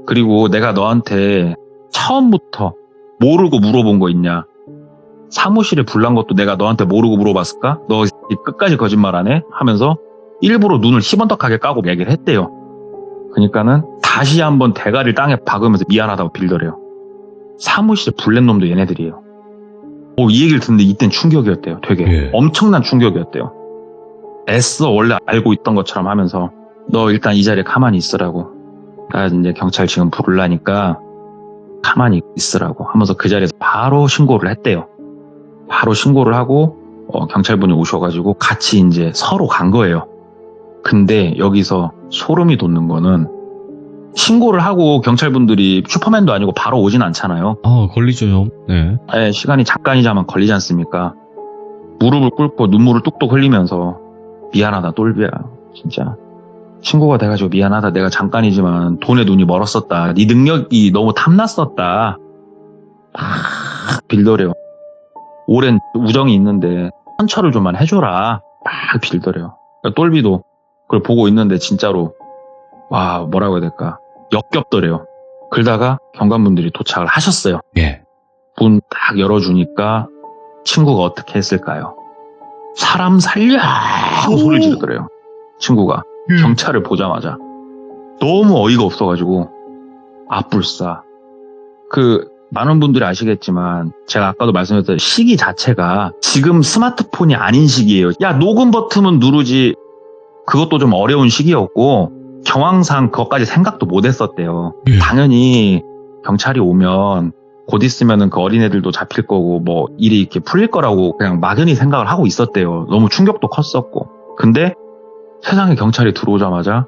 그리고 내가 너한테 처음부터 모르고 물어본 거 있냐? 사무실에 불난 것도 내가 너한테 모르고 물어봤을까? 너 끝까지 거짓말하네? 하면서 일부러 눈을 희번덕하게 까고 얘기를 했대요. 그러니까는 다시 한번 대가리를 땅에 박으면서 미안하다고 빌더래요. 사무실에 불낸 놈도 얘네들이에요. 이 얘기를 듣는데 이땐 충격이었대요. 되게 예. 엄청난 충격이었대요. 애써 원래 알고 있던 것처럼 하면서 너 일단 이 자리에 가만히 있으라고. 나 이제 경찰 지금 부르려니까 가만히 있으라고 하면서 그 자리에서 바로 신고를 했대요. 바로 신고를 하고 경찰분이 오셔가지고 같이 이제 서로 간 거예요. 근데 여기서 소름이 돋는 거는 신고를 하고 경찰분들이 슈퍼맨도 아니고 바로 오진 않잖아요. 걸리죠, 좀. 네. 시간이 잠깐이자만 걸리지 않습니까? 무릎을 꿇고 눈물을 뚝뚝 흘리면서 미안하다 똘비야 진짜 친구가 돼가지고 미안하다 내가 잠깐이지만 돈에 눈이 멀었었다 네 능력이 너무 탐났었다 막 빌더래요. 오랜 우정이 있는데 선처를 좀만 해줘라 막 빌더래요. 그러니까 똘비도 그걸 보고 있는데 진짜로 와 뭐라고 해야 될까 역겹더래요. 그러다가 경관분들이 도착을 하셨어요. 예. 문 딱 열어주니까 친구가 어떻게 했을까요? 사람 살려! 하고 소리를 지르더래요. 친구가. 경찰을 보자마자. 너무 어이가 없어가지고. 아뿔싸. 많은 분들이 아시겠지만, 제가 아까도 말씀드렸던 시기 자체가 지금 스마트폰이 아닌 시기예요. 야, 녹음 버튼은 누르지. 그것도 좀 어려운 시기였고, 경황상 그것까지 생각도 못 했었대요. 당연히 경찰이 오면, 곧 있으면은 그 어린애들도 잡힐 거고 뭐 일이 이렇게 풀릴 거라고 그냥 막연히 생각을 하고 있었대요. 너무 충격도 컸었고. 근데 세상에 경찰이 들어오자마자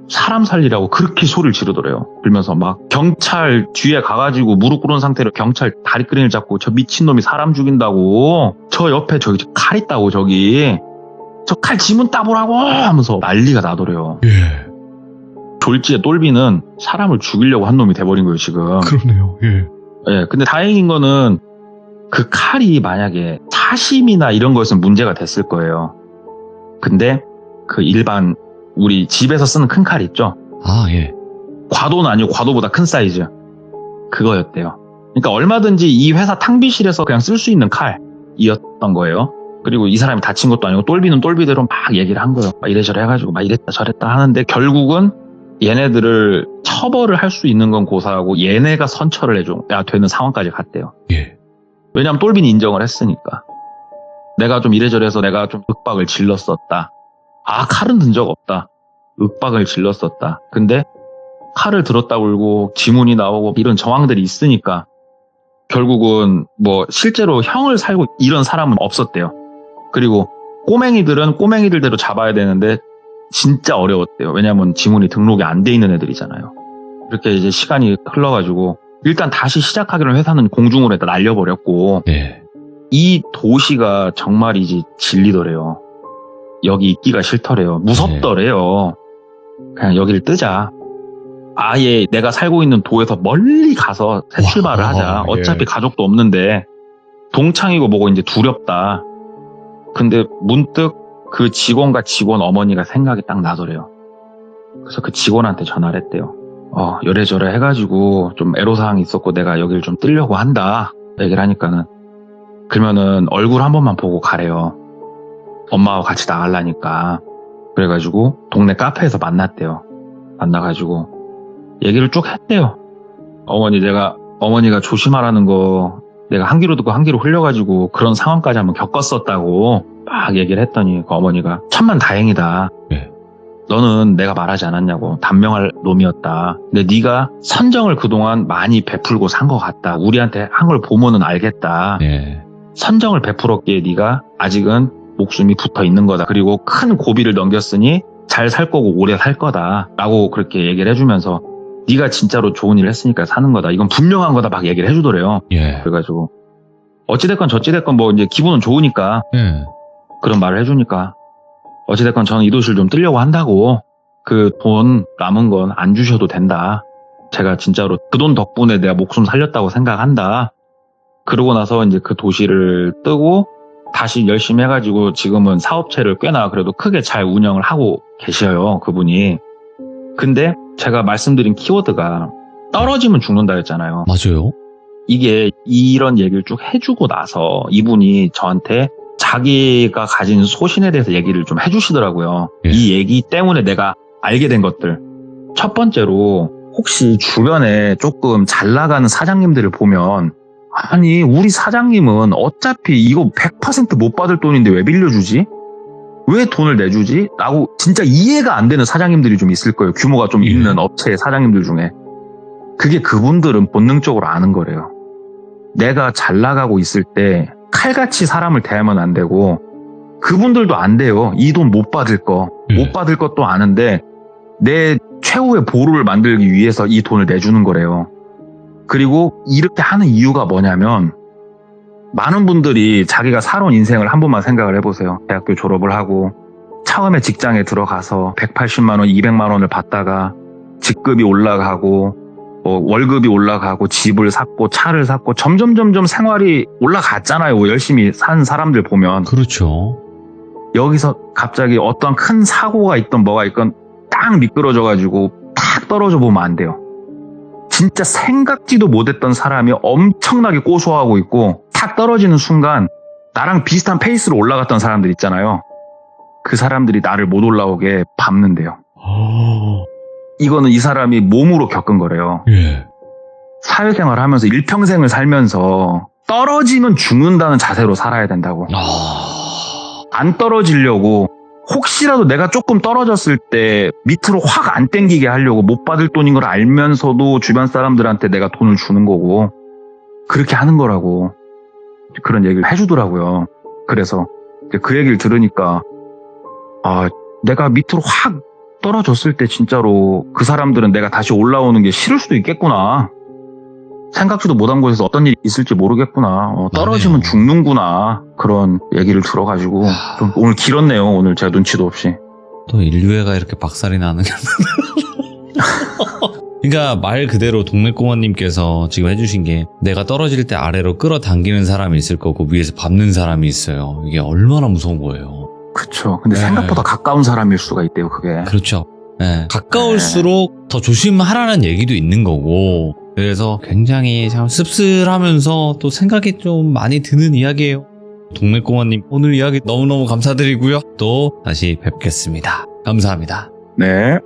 사람 살리라고 그렇게 소리를 지르더래요. 그러면서 막 경찰 뒤에 가가지고 무릎 꿇은 상태로 경찰 다리끈을 잡고 저 미친놈이 사람 죽인다고 저 옆에 저기 칼 있다고 저기 저 칼 지문 따보라고 하면서 난리가 나더래요. 예. 졸지에 똘비는 사람을 죽이려고 한 놈이 돼버린 거예요 지금. 그러네요. 예. 예, 근데 다행인 거는 그 칼이 만약에 사심이나 이런 거였으면 문제가 됐을 거예요. 근데 그 일반 우리 집에서 쓰는 큰 칼 있죠? 예. 과도는 아니고 과도보다 큰 사이즈. 그거였대요. 그러니까 얼마든지 이 회사 탕비실에서 그냥 쓸 수 있는 칼이었던 거예요. 그리고 이 사람이 다친 것도 아니고 똘비는 똘비대로 막 얘기를 한 거예요. 막 이래저래 해가지고 막 이랬다 저랬다 하는데 결국은 얘네들을 처벌을 할 수 있는 건 고사하고 얘네가 선처를 해줘야 되는 상황까지 갔대요. 예. 왜냐하면 똘비는 인정을 했으니까. 내가 좀 이래저래해서 내가 좀 윽박을 질렀었다. 칼은 든 적 없다. 윽박을 질렀었다. 근데 칼을 들었다 울고 지문이 나오고 이런 정황들이 있으니까 결국은 뭐 실제로 형을 살고 이런 사람은 없었대요. 그리고 꼬맹이들은 꼬맹이들대로 잡아야 되는데 진짜 어려웠대요. 왜냐면 지문이 등록이 안 돼 있는 애들이잖아요. 이렇게 이제 시간이 흘러가지고 일단 다시 시작하기로 회사는 공중으로 해다 날려버렸고 예. 이 도시가 정말이지 질리더래요. 여기 있기가 싫더래요. 무섭더래요. 그냥 여기를 뜨자. 아예 내가 살고 있는 도에서 멀리 가서 새 출발을 하자. 어차피 가족도 없는데 동창이고 뭐고 이제 두렵다. 근데 문득 그 직원과 직원 어머니가 생각이 딱 나더래요. 그래서 그 직원한테 전화를 했대요. 요래저래 해가지고 좀 애로사항이 있었고 내가 여기를 좀 뜨려고 한다. 얘기를 하니까는 그러면은 얼굴 한 번만 보고 가래요. 엄마와 같이 나가려니까. 그래가지고 동네 카페에서 만났대요. 만나가지고 얘기를 쭉 했대요. 어머니가 조심하라는 거 내가 한 귀로 듣고 한 귀로 흘려가지고 그런 상황까지 한번 겪었었다고 막 얘기를 했더니 그 어머니가 천만 다행이다. 네. 너는 내가 말하지 않았냐고 단명할 놈이었다. 근데 네가 선정을 그동안 많이 베풀고 산 것 같다. 우리한테 한 걸 보면은 알겠다. 네. 선정을 베풀었기에 네가 아직은 목숨이 붙어 있는 거다. 그리고 큰 고비를 넘겼으니 잘 살 거고 오래 살 거다. 라고 그렇게 얘기를 해주면서 네가 진짜로 좋은 일을 했으니까 사는 거다. 이건 분명한 거다. 막 얘기를 해주더래요. 예. 그래가지고 어찌됐건 저찌됐건 뭐 이제 기분은 좋으니까 예. 그런 말을 해주니까 어찌됐건 저는 이 도시를 좀 뜨려고 한다고 그 돈 남은 건 안 주셔도 된다. 제가 진짜로 그 돈 덕분에 내가 목숨 살렸다고 생각한다. 그러고 나서 이제 그 도시를 뜨고 다시 열심히 해가지고 지금은 사업체를 꽤나 그래도 크게 잘 운영을 하고 계셔요. 그분이. 근데 제가 말씀드린 키워드가 떨어지면 죽는다 했잖아요. 맞아요. 이게 이런 얘기를 쭉 해주고 나서 이분이 저한테 자기가 가진 소신에 대해서 얘기를 좀 해주시더라고요. 예. 이 얘기 때문에 내가 알게 된 것들. 첫 번째로 혹시 주변에 조금 잘 나가는 사장님들을 보면 아니 우리 사장님은 어차피 이거 100% 못 받을 돈인데 왜 빌려주지? 왜 돈을 내주지? 라고 진짜 이해가 안 되는 사장님들이 좀 있을 거예요. 규모가 좀 있는 업체의 사장님들 중에. 그게 그분들은 본능적으로 아는 거래요. 내가 잘 나가고 있을 때 칼같이 사람을 대하면 안 되고 그분들도 안 돼요. 이 돈 못 받을 거. 못 받을 것도 아는데 내 최후의 보루를 만들기 위해서 이 돈을 내주는 거래요. 그리고 이렇게 하는 이유가 뭐냐면 많은 분들이 자기가 살아온 인생을 한 번만 생각을 해보세요. 대학교 졸업을 하고 처음에 직장에 들어가서 180만 원, 200만 원을 받다가 직급이 올라가고 월급이 올라가고 집을 샀고 차를 샀고 점점 생활이 올라갔잖아요. 열심히 산 사람들 보면. 그렇죠. 여기서 갑자기 어떤 큰 사고가 있던 뭐가 있건 딱 미끄러져가지고 탁 떨어져 보면 안 돼요. 진짜 생각지도 못했던 사람이 엄청나게 고소하고 있고 탁 떨어지는 순간 나랑 비슷한 페이스로 올라갔던 사람들 있잖아요. 그 사람들이 나를 못 올라오게 밟는데요. 이거는 이 사람이 몸으로 겪은 거래요. 예. 사회생활을 하면서 일평생을 살면서 떨어지면 죽는다는 자세로 살아야 된다고. 안 떨어지려고 혹시라도 내가 조금 떨어졌을 때 밑으로 확 안 땡기게 하려고 못 받을 돈인 걸 알면서도 주변 사람들한테 내가 돈을 주는 거고 그렇게 하는 거라고 그런 얘기를 해주더라고요. 그래서 그 얘기를 들으니까 내가 밑으로 확 떨어졌을 때 진짜로 그 사람들은 내가 다시 올라오는 게 싫을 수도 있겠구나. 생각지도 못한 곳에서 어떤 일이 있을지 모르겠구나. 떨어지면 맞네요. 죽는구나. 그런 얘기를 들어가지고 좀 오늘 길었네요. 오늘 제가 눈치도 없이. 또 인류애가 이렇게 박살이 나는 게. 그러니까 말 그대로 동네꼬마님께서 지금 해주신 게 내가 떨어질 때 아래로 끌어당기는 사람이 있을 거고 위에서 밟는 사람이 있어요. 이게 얼마나 무서운 거예요. 그쵸. 근데 네. 생각보다 가까운 사람일 수가 있대요, 그게. 그렇죠. 네. 가까울수록 더 조심하라는 얘기도 있는 거고 그래서 굉장히 참 씁쓸하면서 또 생각이 좀 많이 드는 이야기예요. 동네꼬마님 오늘 이야기 너무너무 감사드리고요. 또 다시 뵙겠습니다. 감사합니다. 네.